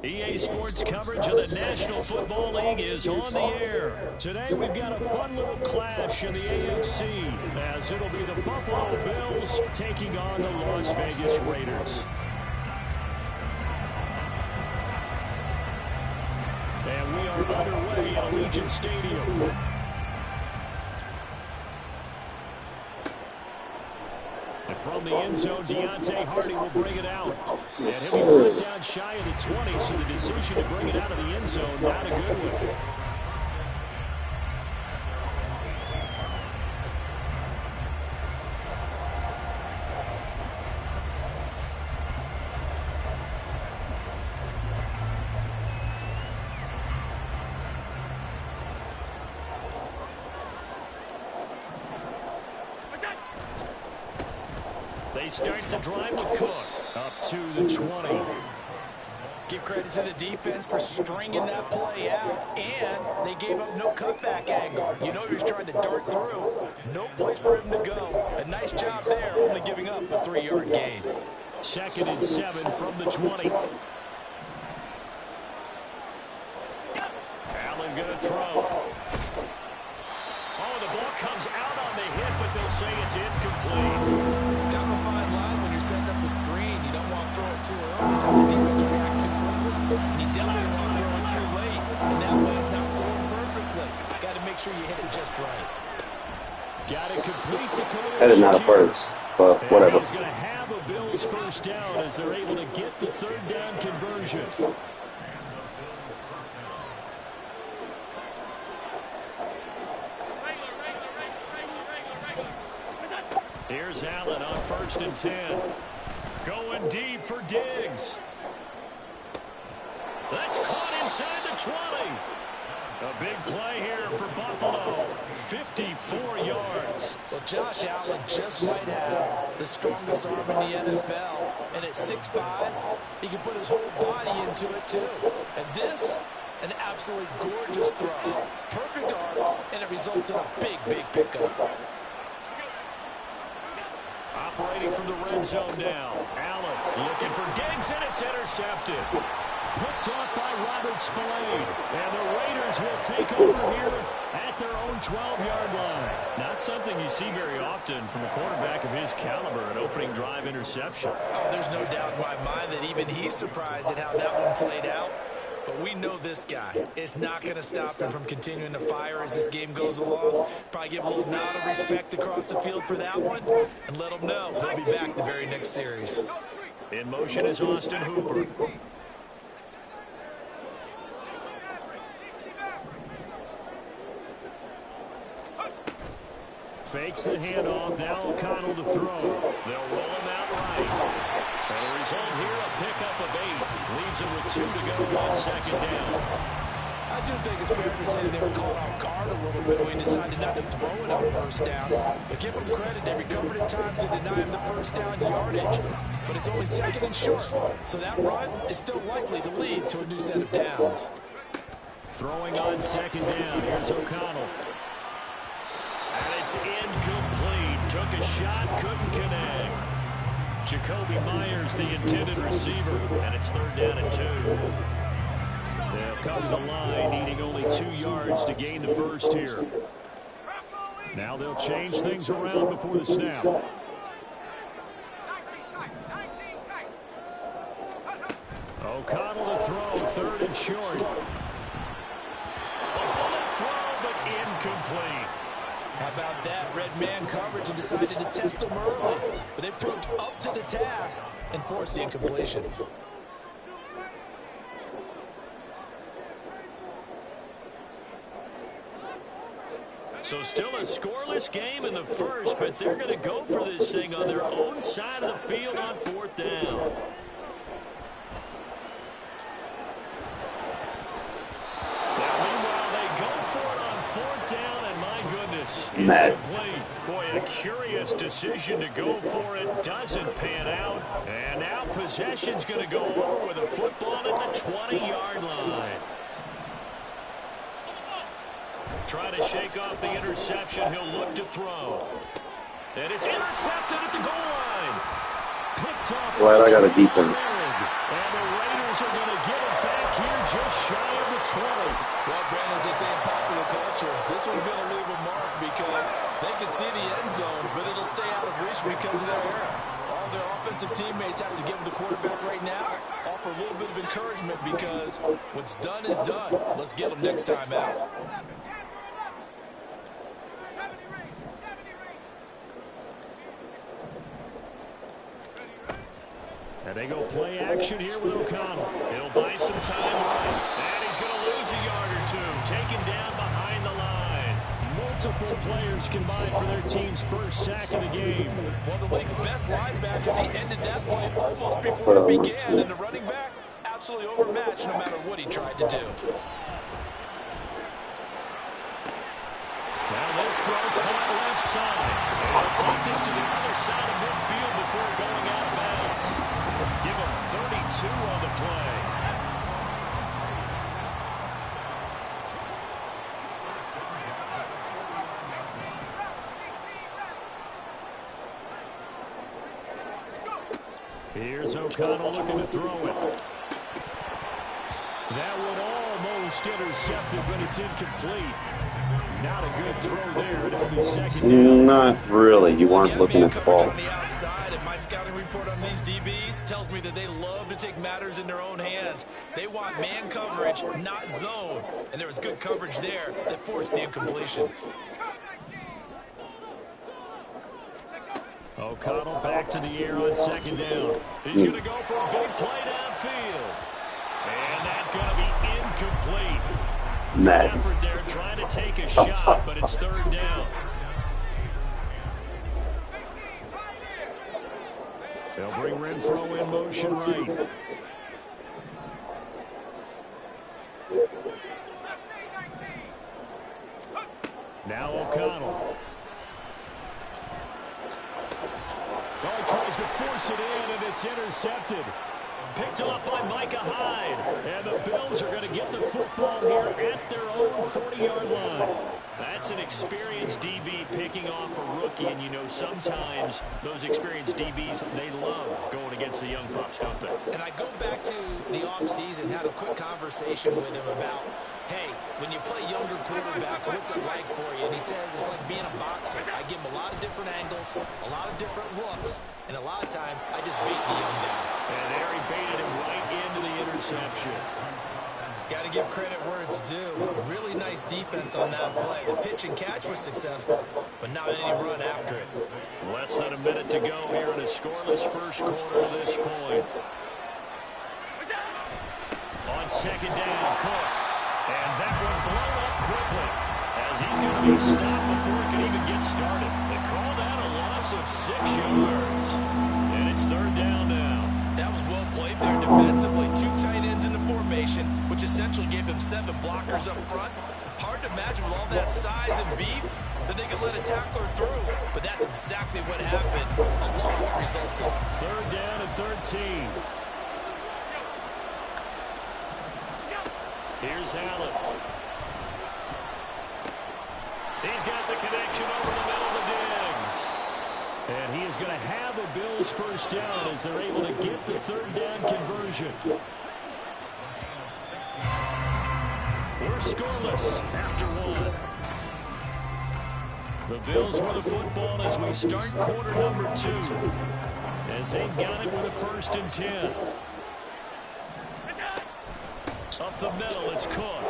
EA Sports coverage of the National Football League is on the air. Today we've got a fun little clash in the AFC, as it'll be the Buffalo Bills taking on the Las Vegas Raiders. And we are underway at Allegiant Stadium. And from the end zone, Deontay Hardy will bring it out. And he'll be brought down shy of the 20, so the decision to bring it out of the end zone, not a good one. They start the drive with Cook up to the 20. Give credit to the defense for stringing that play out, and they gave up no cutback angle. You know he was trying to dart through. No place for him to go. A nice job there, only giving up a 3-yard gain. 2nd and 7 from the 20. Allen going to throw. Oh, the ball comes out on the hit, but they'll say it's incomplete. Kind of a fine line when you're setting up the screen. You don't want to throw it too early, have the defense react too quickly. You definitely want to throw it too late, and that way it's not throwing perfectly. Got to make sure you hit it just right. Got it complete to Khalil. That is not a first, but whatever. He's going to have a Bills first down as they're able to get the 3rd down conversion. Here's Allen on 1st and 10. Going deep for Diggs. That's caught inside the 20. A big play here for Buffalo. 54 yards. Well, Josh Allen just might have the strongest arm in the NFL. And at 6'5", he can put his whole body into it, too. And this, an absolutely gorgeous throw. Perfect arm, and it results in a big, big pickup. Operating from the red zone now. Allen looking for Diggs, and it's intercepted. Picked off by Robert Spillane. And the Raiders will take over here at their own 12-yard line. Not something you see very often from a quarterback of his caliber, an opening drive interception. Oh, there's no doubt in my mind that even he's surprised at how that one played out. But we know this guy is not going to stop him from continuing to fire as this game goes along. Probably give a little nod of respect across the field for that one and let him know he'll be back the very next series. In motion is Austin Hooper. Fakes the handoff. Now O'Connell to throw. They'll roll him out right. And the result here, a pickup of 8. Leaves it with 2 to go on 2nd down. I do think it's fair to say that they were caught off guard a little bit when he decided not to throw it on 1st down. But give him credit. They recovered in time to deny him the 1st down yardage. But it's only 2nd and short. So that run is still likely to lead to a new set of downs. Throwing on 2nd down. Here's O'Connell. And it's incomplete. Took a shot, couldn't connect. Jacoby Myers, the intended receiver, and it's 3rd down and 2. They'll come to the line, needing only 2 yards to gain the first here. Now they'll change things around before the snap. O'Connell to throw, 3rd and short. A bullet throw, but incomplete. How about that? Red man coverage and decided to test them early. But they proved up to the task and forced the incompletion. So still a scoreless game in the first, but they're going to go for this thing on their own side of the field on 4th down. Incomplete. Boy, a curious decision to go for it. Doesn't pan out. And now possession's going to go over with a football at the 20-yard line. Trying to shake off the interception. He'll look to throw. And it's intercepted at the goal line. Picked off. Glad I got a defense. And the Raiders are going to get it back here just shy of the 20. Well, Brandon, as they say in popular culture, this one's going to leave a mark because they can see the end zone, but it'll stay out of reach because of their error. All their offensive teammates have to give the quarterback right now, offer a little bit of encouragement because what's done is done. Let's get them next time out. And they go play action here with O'Connell. He'll buy some time right. And he's going to lose a yard or two. Taken down behind the line. Multiple players combined for their team's first sack of the game. One of the league's best linebackers. He ended that play almost before it began. And the running back, absolutely overmatched no matter what he tried to do. Now this throw caught left side. And he'll take this to the other side of midfield before going out of bounds. Give him 32 on the play. Here's O'Connell looking to throw it. That one almost intercepted, but it's incomplete. Not a good throw there. It'll be second down. Not really. You weren't looking at the ball. On the outside, and my scouting report on these DBs tells me that they love to take matters in their own hands. They want man coverage, not zone. And there was good coverage there that forced the incompletion. O'Connell back to the air on second down. He's going to go for a big play downfield. And that's going to be incomplete. Madden. Effort there trying to take a shot, but it's 3rd down. They'll bring Renfro in motion right. Now O'Connell. Oh, he tries to force it in, and it's intercepted. Picked off by Micah Hyde. And the Bills are going to get the football here at their own 40-yard line. That's an experienced DB picking off a rookie, and you know sometimes those experienced DBs, they love going against the young pups, don't they? And I go back to the offseason, had a quick conversation with him about, hey, when you play younger quarterbacks, what's it like for you? And he says it's like being a boxer. I give him a lot of different angles, a lot of different looks, and a lot of times I just bait the young guy. And there he baited him right into the interception. Got to give credit where it's due. Really nice defense on that play. The pitch and catch was successful, but not any run after it. Less than a minute to go here in a scoreless first quarter at this point. On second down, Cook. And that one blown up quickly as he's going to be stopped before it can even get started. They call that a loss of 6 yards. And it's 3rd down now. That was well played there defensively. 2 tight ends in the formation, which essentially gave them 7 blockers up front. Hard to imagine with all that size and beef that they could let a tackler through. But that's exactly what happened. A loss resulted. 3rd down and 13. Here's Allen. He's got the connection over the middle to Diggs. And he is going to have a Bills first down as they're able to get the 3rd down conversion. We're scoreless after 1. The Bills with the football as we start quarter number 2. As they've got it with a 1st and 10. Up the middle, it's Cook.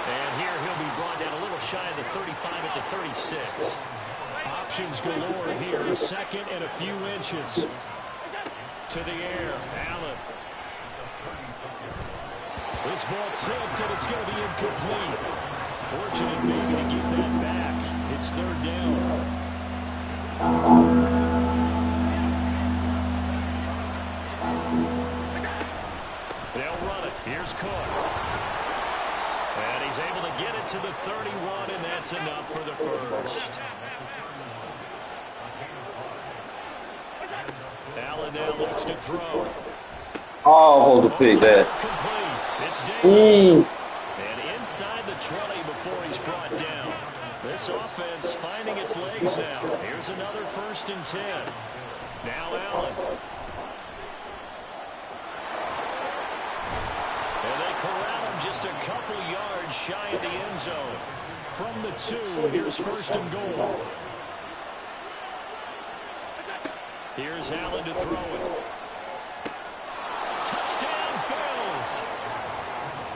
And here he'll be brought down a little shy of the 35 at the 36. Options galore here, a second and a few inches. To the air, Allen. This ball tipped, and it's going to be incomplete. Fortunate maybe to get that back. It's third down. They'll run it. Here's Cook. And he's able to get it to the 31, and that's enough for the first. Allen now looks to throw. Oh, hold the pick that. Complete. It's Davis. And inside the 20 before he's brought down. This offense finding its legs now. Here's another 1st and 10. Now Allen. And they corral him just a couple yards shy of the end zone. From the 2, here's 1st and goal. Here's Allen to throw it. Touchdown, Bills!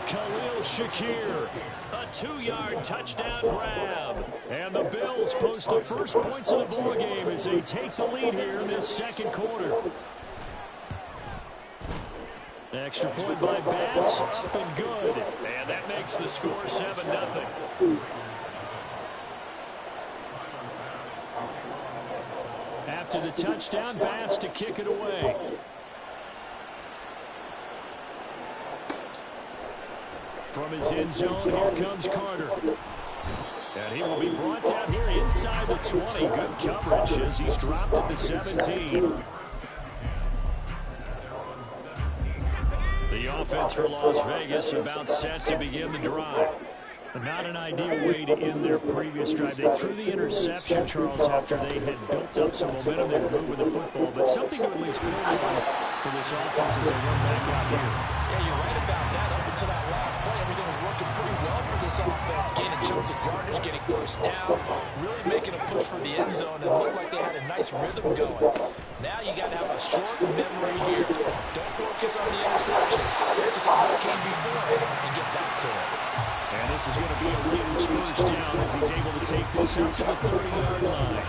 Khalil Shakir, a 2-yard touchdown grab. And the Bills post the first points of the ballgame as they take the lead here in this second quarter. Extra point by Bass, up and good. And that makes the score 7-0. After the touchdown, Bass to kick it away. From his end zone, here comes Carter. And he will be brought down here inside the 20. Good coverage as he's dropped at the 17. The offense for Las Vegas about set to begin the drive. Not an ideal way to end their previous drive. They threw the interception, Charles, after they had built up some momentum. They were moving the football, but something to at least build on for this offense as they run back out here. Yeah, you're right about that. Up until that last play, everything was working pretty well for this offense. Gaining chunks of yardage, getting first downs, really making a push for the end zone, and looked like they had a nice rhythm going. Now you got to have a short memory here. Don't focus on the interception. Focus on what came before it and get back to it. And this is going to be a Raiders first down as he's able to take this out to the 30-yard line.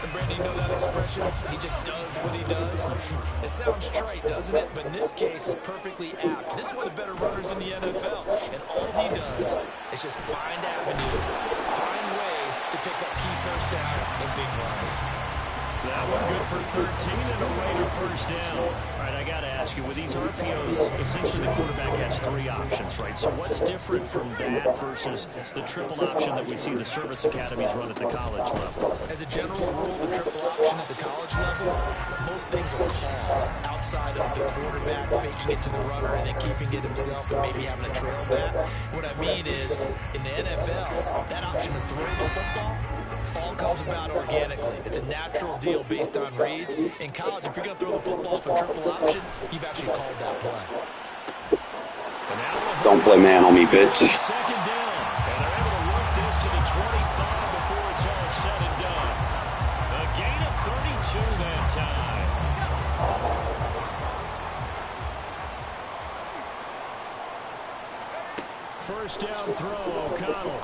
And Brandon, you know that expression? He just does what he does. It sounds trite, doesn't it? But in this case, it's perfectly apt. This is one of the better runners in the NFL. And all he does is just find avenues, find ways to pick up key first downs and big runs. That one good for 13 and a Raider first down. All right, I got to ask you, with these RPOs, essentially the quarterback has 3 options, right? So what's different from that versus the triple option that we see the service academies run at the college level? As a general rule, the triple option at the college level, most things are called outside of the quarterback faking it to the runner and then keeping it himself and maybe having a trail back. What I mean is, in the NFL, that option to throw the football all comes about organically. It's a natural deal based on reads. In college, if you're going to throw the football for triple option, you've actually called that play. Don't play man on me, bitch. Second down, and they're able to work this to the 25 before it's all said and done. A gain of 32 that time. First down throw, O'Connell.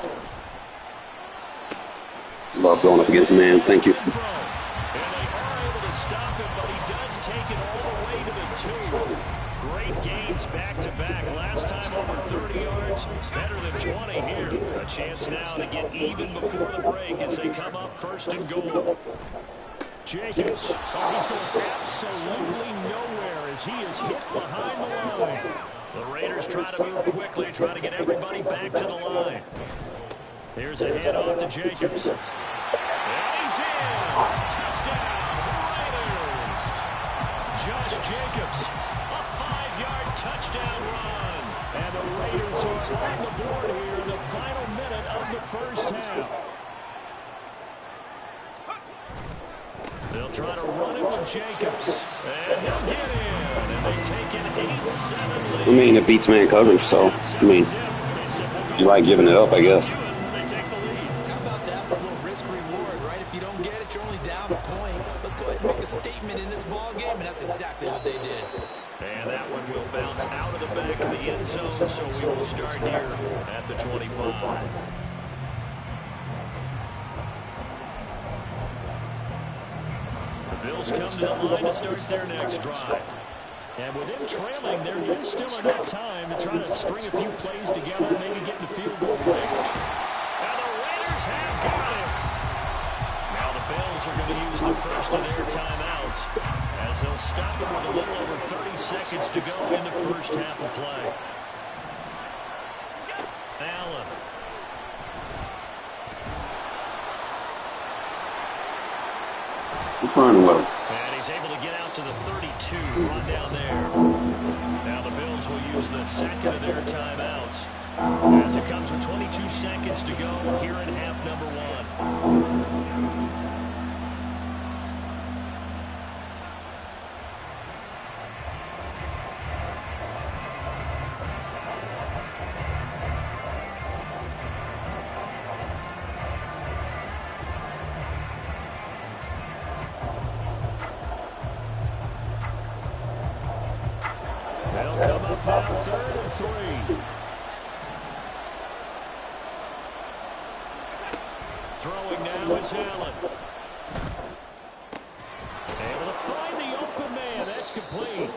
Love going up against man. Thank you. And they are able to stop him, but he does take it all the way to the 2. Great gains back-to-back. Last time over 30 yards, better than 20 here. A chance now to get even before the break as they come up 1st and goal. Jacobs, he's going absolutely nowhere as he is hit behind the line. The Raiders try to move quickly, try to get everybody back to the line. Here's a handoff to Jacobs. And he's in! Touchdown, Raiders! Josh Jacobs, a 5-yard touchdown run. And the Raiders are on the board here in the final minute of the first half. They'll try to run it with Jacobs. And he'll get in. And they take an 8-7 lead. I mean, it beats man coverage, so, I mean, you like giving it up, I guess. Make a statement in this ball game, and that's exactly what they did. And that one will bounce out of the back of the end zone, so we will start here at the 25. The Bills come to the line to start their next drive. And with them trailing, there is still enough time to try to string a few plays together and maybe get in the field goal range. And the Raiders have got it. Now the Bills are going to use the first of their timeouts as they'll stop it with a little over 30 seconds to go in the first half of play. Allen. He's running well. And he's able to get out to the 32, run down there. Now the Bills will use the second of their timeouts as it comes with 22 seconds to go here in half number one. They'll come up now, 3rd and 3. Throwing now is Allen. Able to find the open man. That's complete.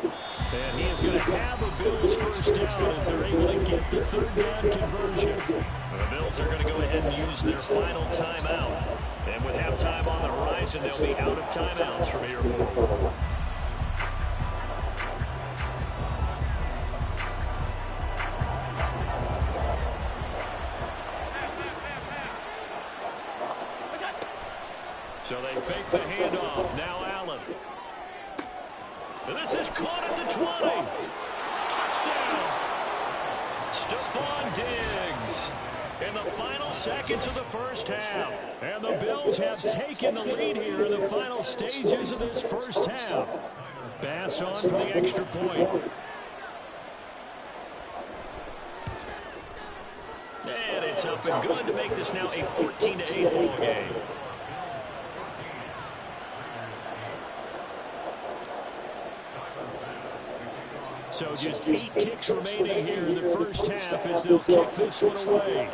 And he is going to have a Bills first down as they're able to get the 3rd down conversion. The Bills are going to go ahead and use their final timeout. And with halftime on the horizon, they'll be out of timeouts from here forward. So they fake the handoff. Now Allen. And this is caught at the 20. Touchdown. Stephon Diggs in the final seconds of the first half. And the Bills have taken the lead here in the final stages of this first half. Pass on for the extra point. And it's up and good to make this now a 14-8 ball game. So just 8 ticks remaining here in the first half as they'll kick this one away.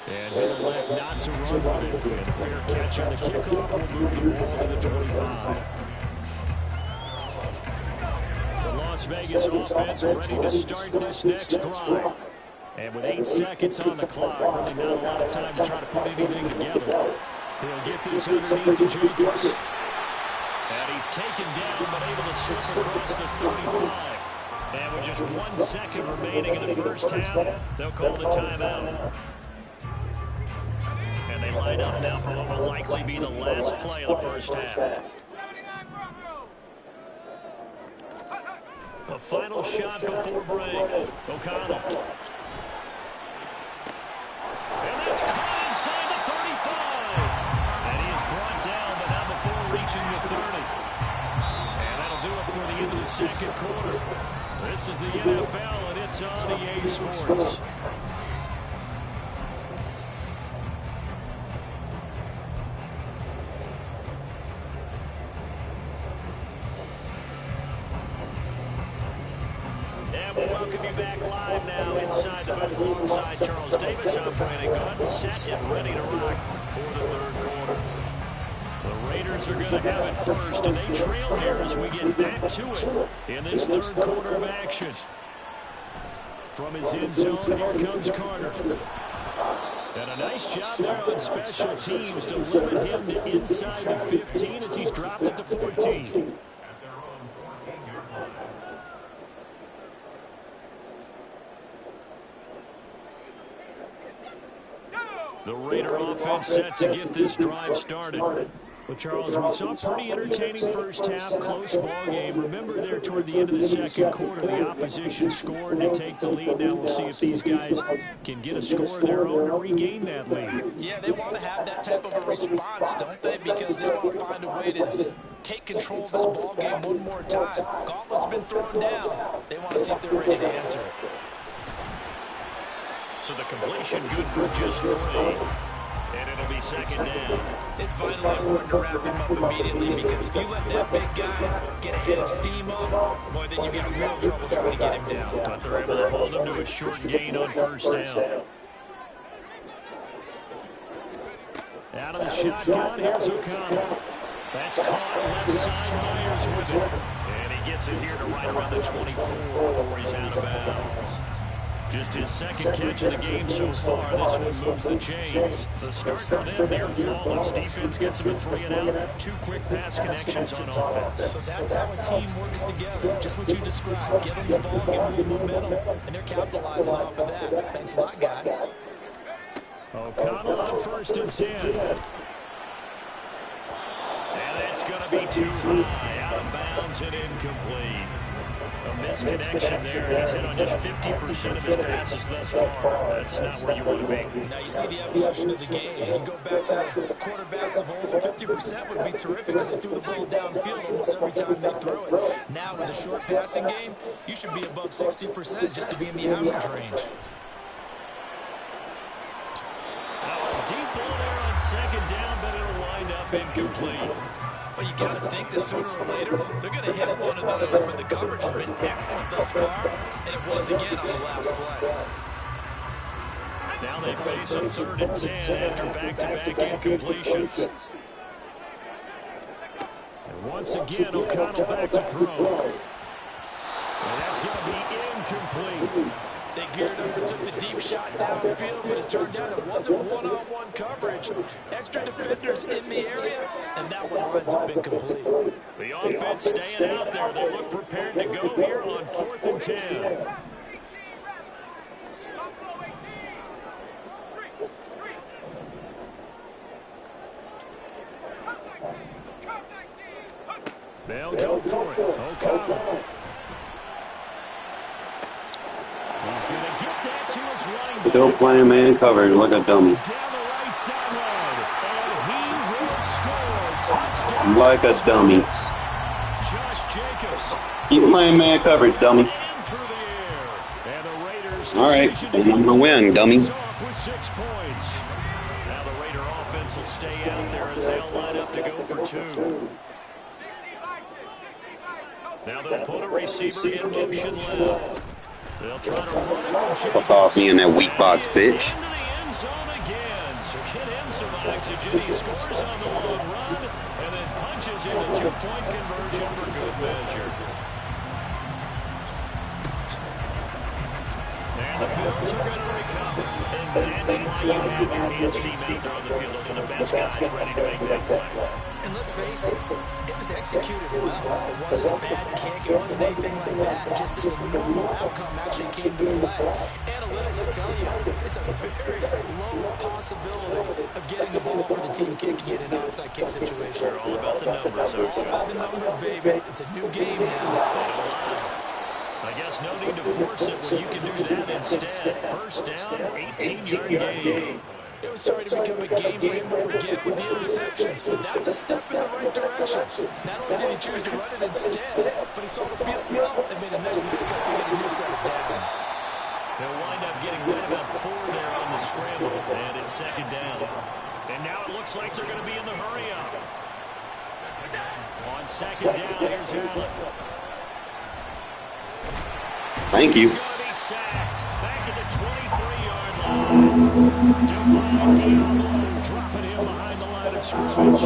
And he'll elect not to run with it. And a fair catch on the kickoff will move the ball to the 25. The Las Vegas offense ready to start this next drive. And with 8 seconds on the clock, really not a lot of time to try to put anything together. He'll get this underneath to Jacobs. And he's taken down, but able to slip across the 35. And with just 1 second remaining in the first half, they'll call the timeout. And they line up now for what will likely be the last play of the first half. A final shot before break. O'Connell. And that's caught inside the 35. And he is brought down, but not before reaching the 30. And that'll do it for the end of the second quarter. This is the NFL, and it's on EA Sports. And we'll welcome you back live now inside the booth alongside Charles Davis. I'm Brandon Gunn, set and ready to rock for the third quarter. The Raiders are going to have it first, and they trail here as we get back to it in this third quarter of action. From his end zone, here comes Carter. And a nice job there on special teams to limit him to inside the 15 as he's dropped it to 14. The Raider offense set to get this drive started. Well, Charles, we saw a pretty entertaining first half, close ball game. Remember there toward the end of the second quarter, the opposition scored to take the lead. Now we'll see if these guys can get a score of their own to regain that lead. Yeah, they want to have that type of a response, don't they? Because they want to find a way to take control of this ball game one more time. Gauntlet's been thrown down. They want to see if they're ready to answer it. So the completion good for just 3. And it'll be second down. It's vitally important to wrap him up immediately, because if you let that big guy get ahead of steam up, boy, then you've got real trouble trying to get him down. But they're able to hold him to a short gain on first down. Out of the shotgun, here's O'Connell. That's caught left side, Myers with it. And he gets it here to right around the 24 before he's out of bounds. Just his second catch of the game so far. This one moves the chains. The start for them, near flawless. Defense gets them a 3 and out. 2 quick pass connections on offense. So that's how a team works together. Just what you described. Give them the ball, give them a little momentum, and they're capitalizing off of that. Thanks a lot, guys. O'Connell on 1st and 10. And it's going to be too high. Out of bounds and incomplete. A misconnection there. He's hit on just 50% of his passes thus far. That's not where you want to be. Now you see the evolution of the game. You go back to quarterbacks of old, 50% would be terrific because they threw the ball downfield almost every time they threw it. Now with a short passing game, you should be above 60% just to be in the average range. Deep ball there on 2nd down, but it'll wind up incomplete. Well, you got to think that sooner or later, they're going to hit one of those, but the coverage has been excellent thus far, and it was again on the last play. Now they face a 3rd and 10 after back-to-back incompletions. And once again, O'Connell back to throw. And that's going to be incomplete. They geared up and took the deep shot downfield, but it turned out it wasn't one-on-one coverage. Extra defenders in the area, and that one winds up incomplete. The offense staying out there. They look prepared to go here on 4th and 10. They'll go for it. O'Connell. He's going to get that to his running. Still playing man coverage like a dummy. Down the right sideline. And he will score. Touchdown. Like a dummy. Josh Jacobs. Keep playing man coverage, dummy. And through the air. And the Raiders All right, I'm gonna win, dummy. off with 6 points. Now the Raider offense will stay out there as they'll line up to go for 2. Now they'll put a receiver in motion left. They'll try to run it on Jacobs. Fuck off me in that weak box, bitch. Into the end zone again. So get him some oxygen. He scores on the long run and then punches in the 2-point conversion for good measure. And the Bills are going to recover. And that's why you have your hands team out there on the field. Those are the best guys ready to make that play. And let's face it, it was executed well. It wasn't a bad kick. It wasn't anything like that. Just that the normal outcome actually came to play. Analytics will tell you it's a very low possibility of getting the ball for the team kicking it in an onside kick situation. They're all about the numbers. All about the numbers, baby. It's a new game now. I guess no need to force it when you can do that instead. 1st down, 18-yard gain. It was starting to become a game for him to forget with the interceptions, but that's a step in the right direction. Not only did he choose to run it instead, but he saw the field well and made a nice pickup to get a new set of downs. They'll wind up getting right about 4 there on the scramble, and it's 2nd down. And now it looks like they're going to be in the hurry-up. On 2nd down, here's Allen. Thank you. He's going to be sacked. Back at the 23-yard line. Divine Diablo dropping him behind the line of scrimmage.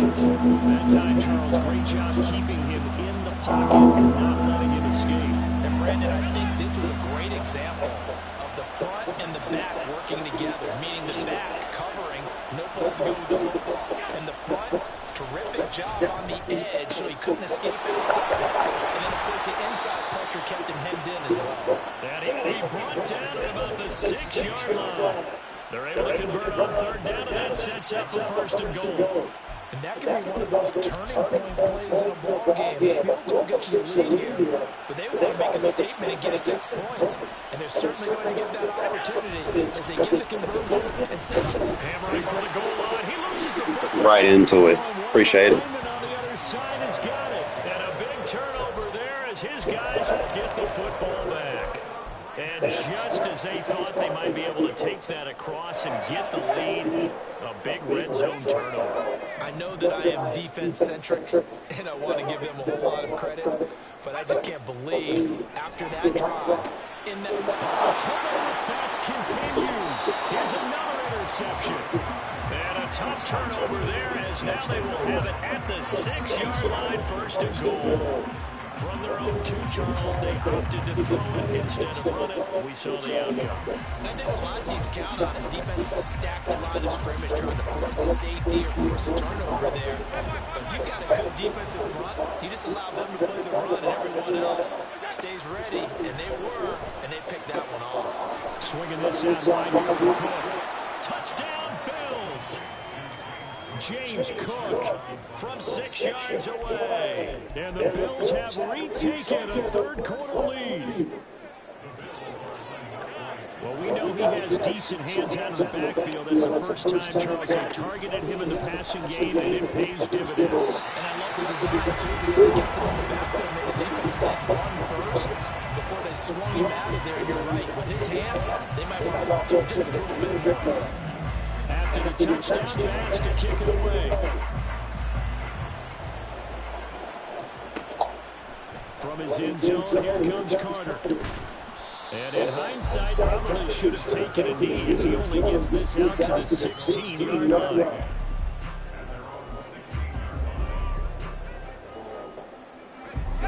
That time, Charles, great job keeping him in the pocket and not letting him escape. And Brandon, I think this was a great example of the front and the back working together, meaning the back covering, no place to go with the football, and the front, terrific job on the edge so he couldn't escape outside. And then, of course, the inside pressure kept him hemmed in as well. And he will be brought down at about the 6-yard line. They're able to convert on 3rd down, and that sets up the 1st and goal. And that could be one of those turning point plays in a ball game. People go get you the lead here, but they want to make a statement and get 6 points. And they're certainly going to get that opportunity as they get the conversion and sit. Hammering for the goal line. He loses the football. Right into it. Appreciate it. On the other side has got it. And a big turnover there as his guys will get the football back. And just as they thought they might be able to take that across and get the lead, a big red zone turnover. I know that I am defense-centric, and I want to give them a whole lot of credit, but I just can't believe after that drive, in that turnover fest continues. Here's another interception. And a tough turnover there as now they will have it at the 6-yard line, 1st and goal. From their own 2, Charles, they opted to throw it instead of run it. We saw the outcome. And I think what a lot of teams count on is defenses to stack the line of scrimmage, trying to force a safety or force a turnover there. But if you've got a good defensive front, you just allow them to play the run, and everyone else stays ready. And they were, and they picked that one off. Swinging this out wide here for Cook. Touchdown, Bills! James Cook from 6 yards away. And the Bills have retaken a third-quarter lead. Well, we know he has decent hands out of the backfield. That's the first time, Charles, they targeted him in the passing game, and it pays dividends. And I love the design, too, because they kept him in the backfield and made the defense think run first before they swung him out of there. And you're right. With his hands, they might want to talk to him just a little bit. After the touchdown pass to kick it away. From his end zone, here comes Carter. And in hindsight, probably should have taken a knee as he only gets this out to the 16-yard line.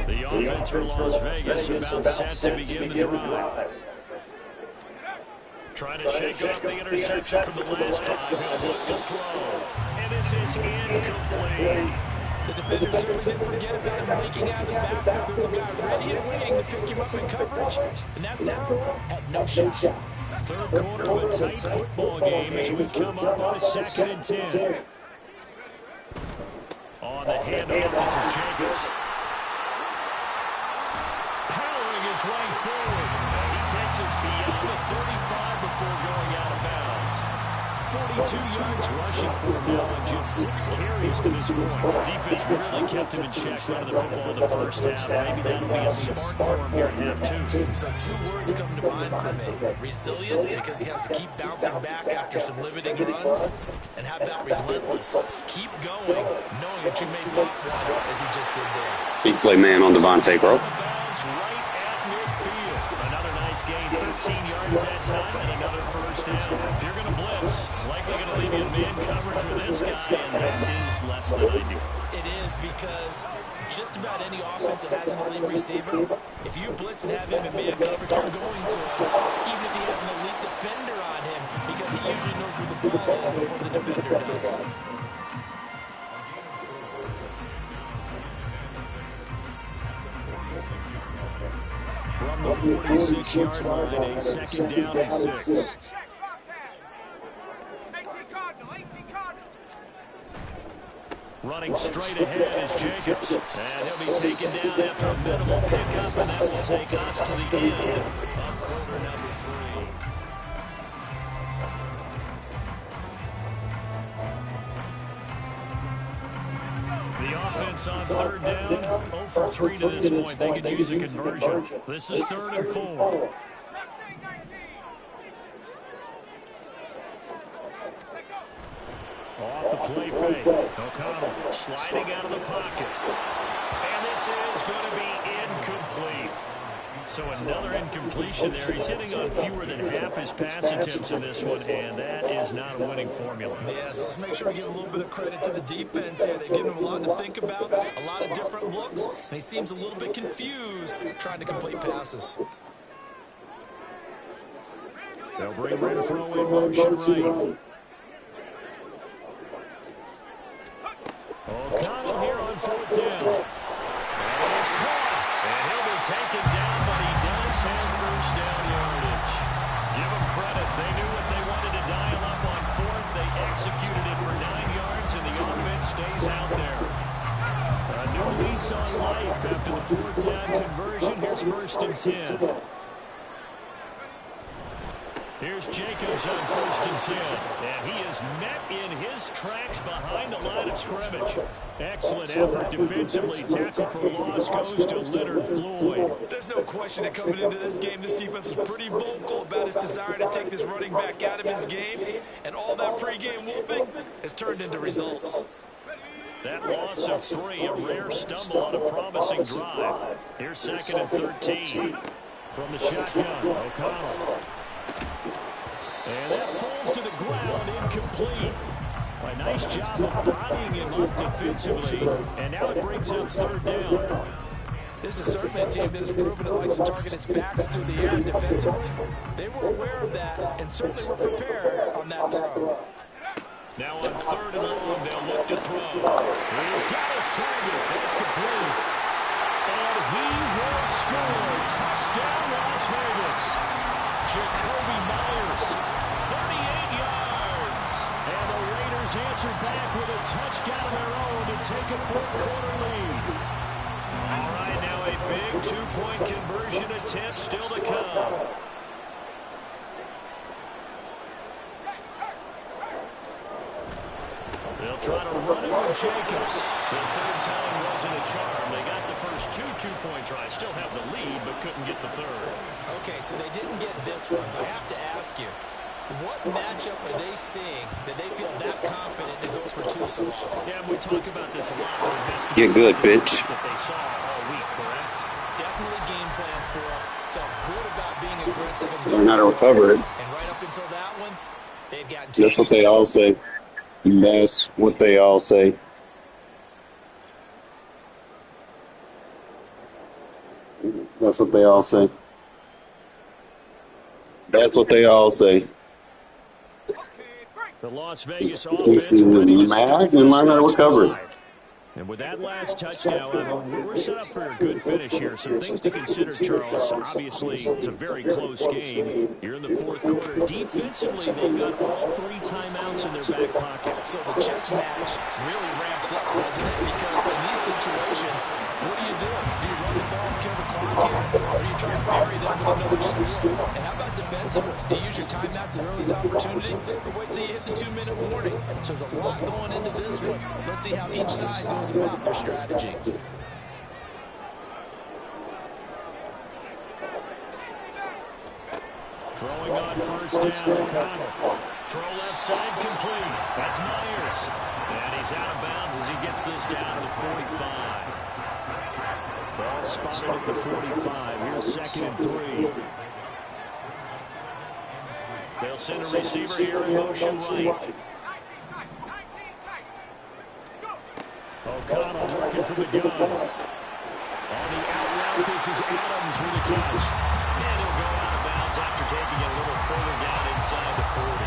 The offense for Las Vegas about set to begin the drive. Trying to shake off the interception from the last drive. He'll look to throw. And this is incomplete. The defender certainly didn't forget about him breaking out of the backfield. There was a guy ready and waiting to pick him up in coverage. And that down had no shot. Third quarter of a tight football game as we come up on a 2nd and 10. On the handoff, this is Jacobs. Powering his way forward. He takes us beyond the 35 before going out of bounds. 42 yards rushing for him now and just 6 carries to this point. Defense really kept him in check, running the football in the first half. Maybe that'll be a spark for him here in half 2. So 2 words come to mind for me. Resilient, because he has to keep bouncing back after some limiting runs. And how about relentless? Keep going, knowing that you may pop one, as he just did there. Big play man on Devontae, bro. Right at midfield. Another nice gain, 13 yards that time, and another first down. If you're going to blitz, likely going to leave you in man coverage with this guy, and that is less than ideal. It is, because just about any offense that has an elite receiver, if you blitz and have him in man coverage, you're going to him, even if he has an elite defender on him, because he usually knows where the ball is before the defender does. From the 46-yard line, a 2nd down and 6. Running straight ahead is Jacobs. And he'll be taken down after a minimal pickup, and that will take us to the end of quarter number 3. The offense on 3rd down, 0 for 3 to this point. They could use a conversion. This is 3rd and 4. Off the play fake. O'Connell sliding out of the pocket. And this is going to be incomplete. So another incompletion there. He's hitting on fewer than half his pass attempts in this one, and that is not a winning formula. Yeah, so let's make sure we give a little bit of credit to the defense here. They've given him a lot to think about, a lot of different looks, and he seems a little bit confused trying to complete passes. They'll bring Renfro in motion right. O'Connell here on 4th down. And he's caught. And he'll be taken down, but he does have first down yardage. Give him credit. They knew what they wanted to dial up on 4th. They executed it for 9 yards, and the offense stays out there. A new lease on life after the 4th down conversion. Here's 1st and 10. Here's Jacobs on 1st and 10. And he is met in his tracks behind the line of scrimmage. Excellent effort defensively. Tackle for loss goes to Leonard Floyd. There's no question that coming into this game, this defense was pretty vocal about his desire to take this running back out of his game. And all that pregame wolfing has turned into results. That loss of 3, a rare stumble on a promising drive. Here's 2nd and 13. From the shotgun, O'Connell. And that falls to the ground, incomplete. A nice job of bodying him up defensively. And now it brings up 3rd down. This is certainly a team that has proven it likes to target its backs through the air. Defensively, they were aware of that and certainly were prepared on that throw. Now on 3rd and long, they'll look to throw. He's got his target. That's complete. And he will score. Touchdown, Las Vegas. Jacoby Myers, 38 yards. And the Raiders answer back with a touchdown of their own to take a 4th quarter lead. All right, now a big 2-point conversion attempt still to come. They'll try to run it with Jacobs. The 3rd time wasn't a charm. They got the first 2 two-point tries. Still have the lead, but couldn't get the 3rd. Okay, so they didn't get this one. I have to ask you, what matchup are they seeing that they feel that confident to go for 2 so often? Yeah, we talk about this a lot, but it has to be Get good, bitch. that they saw all week, correct? Definitely game plan for it. Felt good about being aggressive and Learn how to recover it. And right up until that one, they've got That's what they all say. That's what they all say. That's what they all say. That's what they all say. The Las Vegas This offense is ready to mad start and this learn how to next recover. drive. And with that last touchdown, I mean, we're set up for a good finish here. Some things to consider, Charles. Obviously, it's a very close game. You're in the 4th quarter. Defensively, they've got all 3 timeouts in their back pocket. So the chess match really ramps up, doesn't it? Because in these situations, what do you do? Do you run the ball and kill the clock here? Or do you try and bury them with another score? And how about defensively? Do you use your timeouts at earliest opportunity? Or wait till you hit the 2-minute warning? So there's a lot going into this one. Let's see how each side goes about their strategy. Throwing on 1st down, O'Connell. Throw left side complete. That's Myers. And he's out of bounds as he gets this down to the 45. Ball spotted at the 45. Here's 2nd and 3. They'll send a receiver here in motion right. O'Connell working from the gun. On the out route, this is Adams with a catch. And he'll go out of bounds after taking it a little further down inside the 40.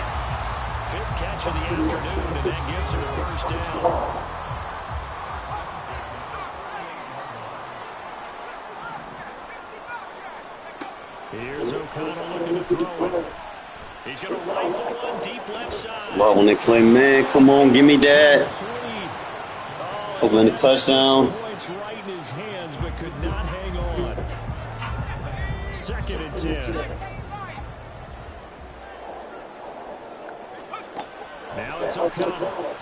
5th catch of the afternoon, and that gives him a 1st down. Here's O'Connell looking to throw it. He's going to rifle one deep left side. Well, when they play man, come on, give me that. Hopefully a touchdown. Points right in his hands, but could not hang on. 2nd and 10. Now it's O'Connell.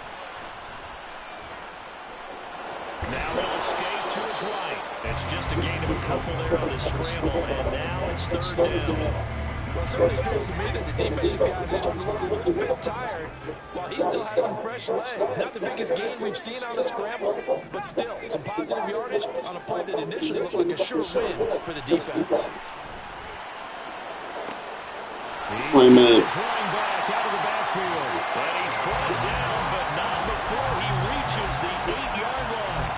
Now they'll escape to his right. It's just a gain of a couple there on the scramble, and now it's 3rd down. Well, it certainly feels to me that the defensive guys are starting to look a little bit tired while he still has some fresh legs. Not the biggest gain we've seen on the scramble, but still some positive yardage on a play that initially looked like a sure win for the defense. He's running back out of the backfield. And he's brought down, but not before he reaches the 8-yard line.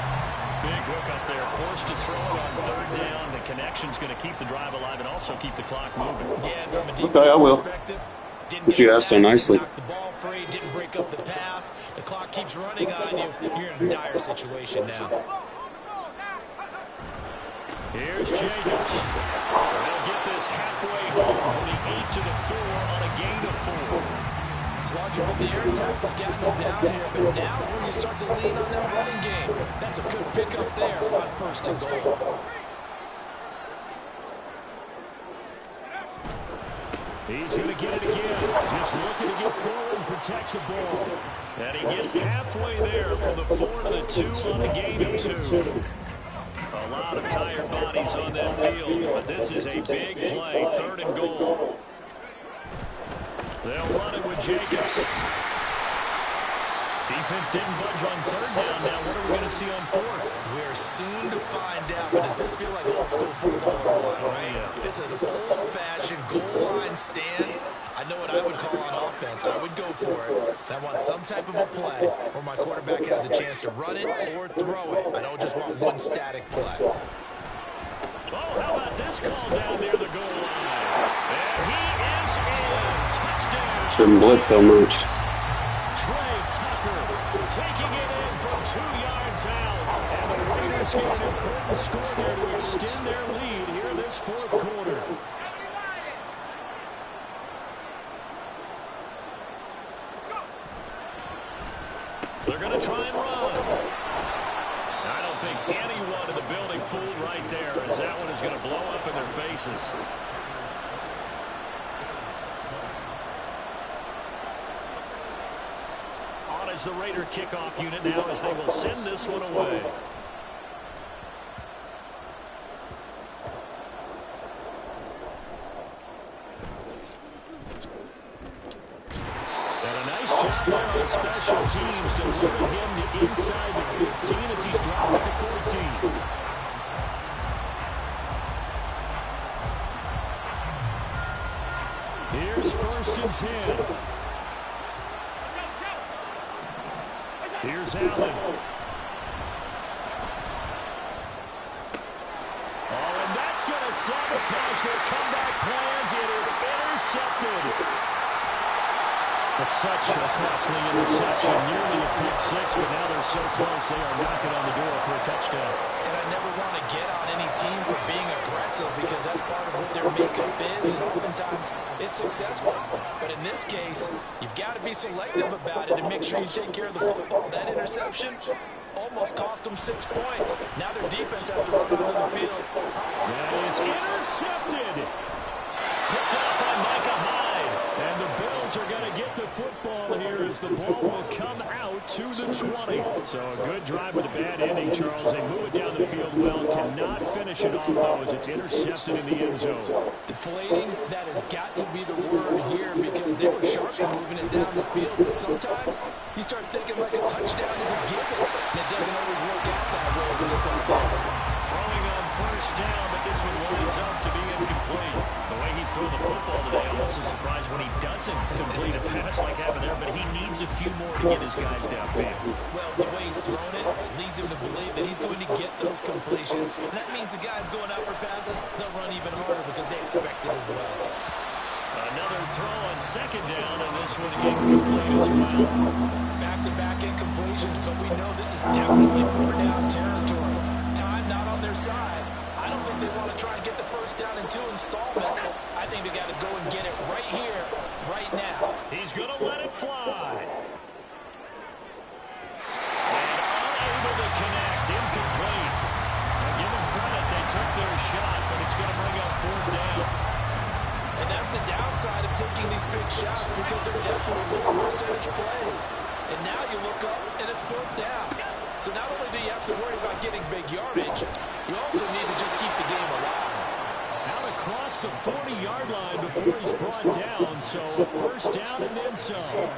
Big hook up there, forced to throw it on 3rd down. The connection's going to keep the drive alive and also keep the clock moving. Yeah, and from a Okay, I will. perspective, didn't But you get asked so sacked, nicely. knocked the ball free, didn't break up the pass. The clock keeps running on you. You're in a dire situation now. Here's Jacobs. They'll get this halfway home from the 8 to the 4 on a gain of 4. As long as the air attack has gotten them down here, but now is when you start to lean on that running game. That's a good pickup there on 1st and goal. He's going to get it again. Just looking to get forward and protect the ball. And he gets halfway there from the 4 to the 2 on a gain of 2. A lot of tired bodies on that field, but this is a big play, 3rd and goal. They'll run it with Jacobs. Defense didn't budge on 3rd down. Now what are we going to see on 4th? We're soon to find out, but does this feel like old school football? Right? This is an old-fashioned goal line stand. I know what I would call on offense. I would go for it. I want some type of a play where my quarterback has a chance to run it or throw it. I don't just want one static play. this call down near the goal line. And he is in. Touchdown. Shouldn't blitz so much. Trey Tucker taking it in from 2 yards out. And the Raiders get an important score there to extend their lead here in this fourth quarter. They're going to try and run. I don't think anyone in the building fooled right there, as that one is going to blow up in their faces. On is the Raider kickoff unit now as they will send this one away. There on special teams to limit him to inside the 15 as he's dropped at the 14. Here's 1st and 10. Here's Allen. Oh, and that's going to sabotage their comeback plans. It is intercepted. It's such a costly interception, nearly a pick six, but now they're so close they are knocking on the door for a touchdown. And I never want to get on any team for being aggressive because that's part of what their makeup is, and oftentimes it's successful. But in this case, you've got to be selective about it and make sure you take care of the football. That interception almost cost them 6 points. Now their defense has to run onto the field. That is intercepted. Picked up by Micah Hyde. And the Bills are going to get the football here as the ball will come out to the 20. So a good drive with a bad ending, Charles. They move it down the field well. Cannot finish it off, though, as it's intercepted in the end zone. Deflating, that has got to be the word here because they were sharp in moving it down the field. But sometimes you start thinking like a touchdown is a given. And it doesn't always work out that way for the Sunday. Throwing on 1st down, but this one winds up to be incomplete. The way he's throwing the football today, I'm also surprised when he doesn't complete a pass like happened there, but he needs a few more to get his guys downfield. Well, the way he's thrown it leads him to believe that he's going to get those completions. And that means the guys going out for passes, they'll run even harder because they expect it as well. Another throw on 2nd down, and this one incomplete as well. Back-to-back incompletions, but we know this is definitely 4-down territory. Time not on their side. I don't think they want to try and get the 1st down in 2 installments. I think they got to go and get it right here, right now. He's going to let it fly. And unable to connect, incomplete. Now give them credit, they took their shot, but it's going to bring up 4th down. And that's the downside of taking these big shots because they're definitely low percentage plays. And now you look up and it's 4th down. So not only do you have to worry about getting big yardage, you also need to just keep the game alive. Out across the 40-yard line before he's brought down, so a 1st down and then some.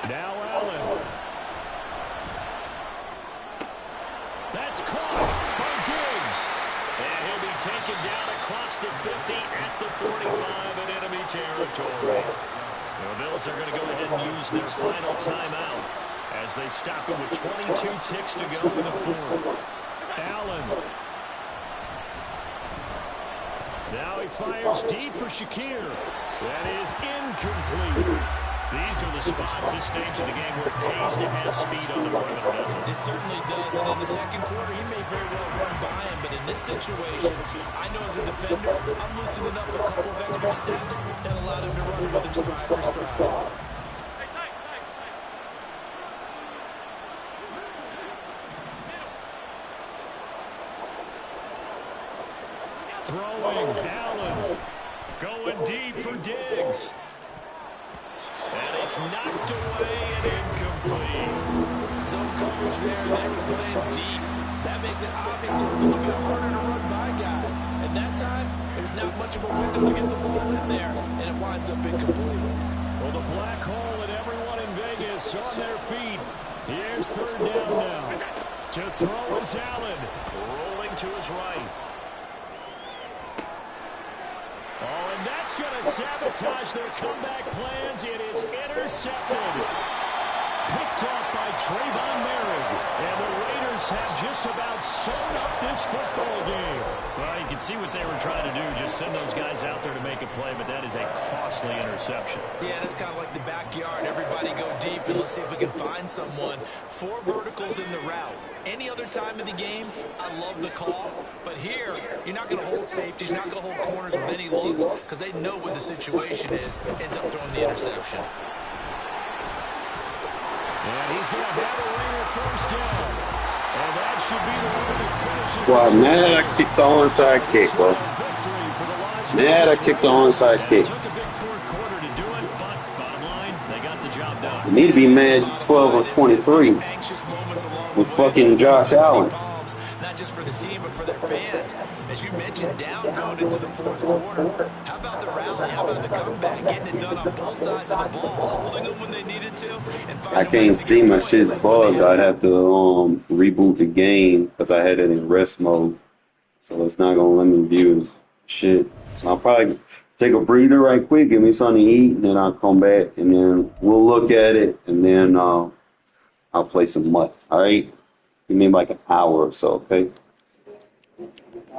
Now Allen. That's caught by Diggs. And he'll be taken down across the 50 at the 45 in enemy territory. The Bills are going to go ahead and use their final timeout as they stop him with 22 ticks to go in the 4th. Allen. Now he fires deep for Shakir. That is incomplete. These are the spots this stage of the game where it pays to have speed on the perimeter, doesn't it? It certainly does, and in the 2nd quarter, he may very well run by him, but in this situation, I know as a defender, I'm loosening up a couple of extra steps that allowed him to run with him stride for stride. Throwing, Allen. Going deep for Diggs. And it's knocked away and incomplete. Zone coverage there, they were playing deep. That makes it obviously a little bit harder to run by guys. And that time, there's not much of a window to get the ball in there, and it winds up incomplete. Well, the black hole and everyone in Vegas on their feet. Here's 3rd down now. To throw is Allen. Rolling to his right. Oh, and that's going to sabotage their comeback plans. It is intercepted. picked off by Trayvon Merrick. And the Raiders have just about sewn up this football game. Well, you can see what they were trying to do, just send those guys out there to make a play, but that is a costly interception. Yeah, that's kind of like the backyard. Everybody go deep, and let's see if we can find someone. 4 verticals in the route. Any other time of the game, I love the call. But here, you're not going to hold safeties, you're not going to hold corners with any looks because they know what the situation is. Ends up throwing the interception. And he's going to have a Raider first down. And that should be the one that finishes. Well, mad I kicked the onside kick, bro. Mad I kicked the onside kick. Took a big fourth quarter to do it, but bottom line, they got the job done. You need to be mad 12 or 23 with fucking Josh Allen. Not just for the team, but for their fans. As you mentioned, down going into the fourth quarter. How about the rally? How about the comeback? Getting it done on both sides of the ball, holding them when they needed to. I can't see, my shit's bugged. I'd have to reboot the game because I had it in rest mode. So it's not going to let me view his shit. So I'll probably take a breather right quick, give me something to eat, and then I'll come back, and then we'll look at it, and then I'll play some mutt. All right? Give me like an hour or so, okay?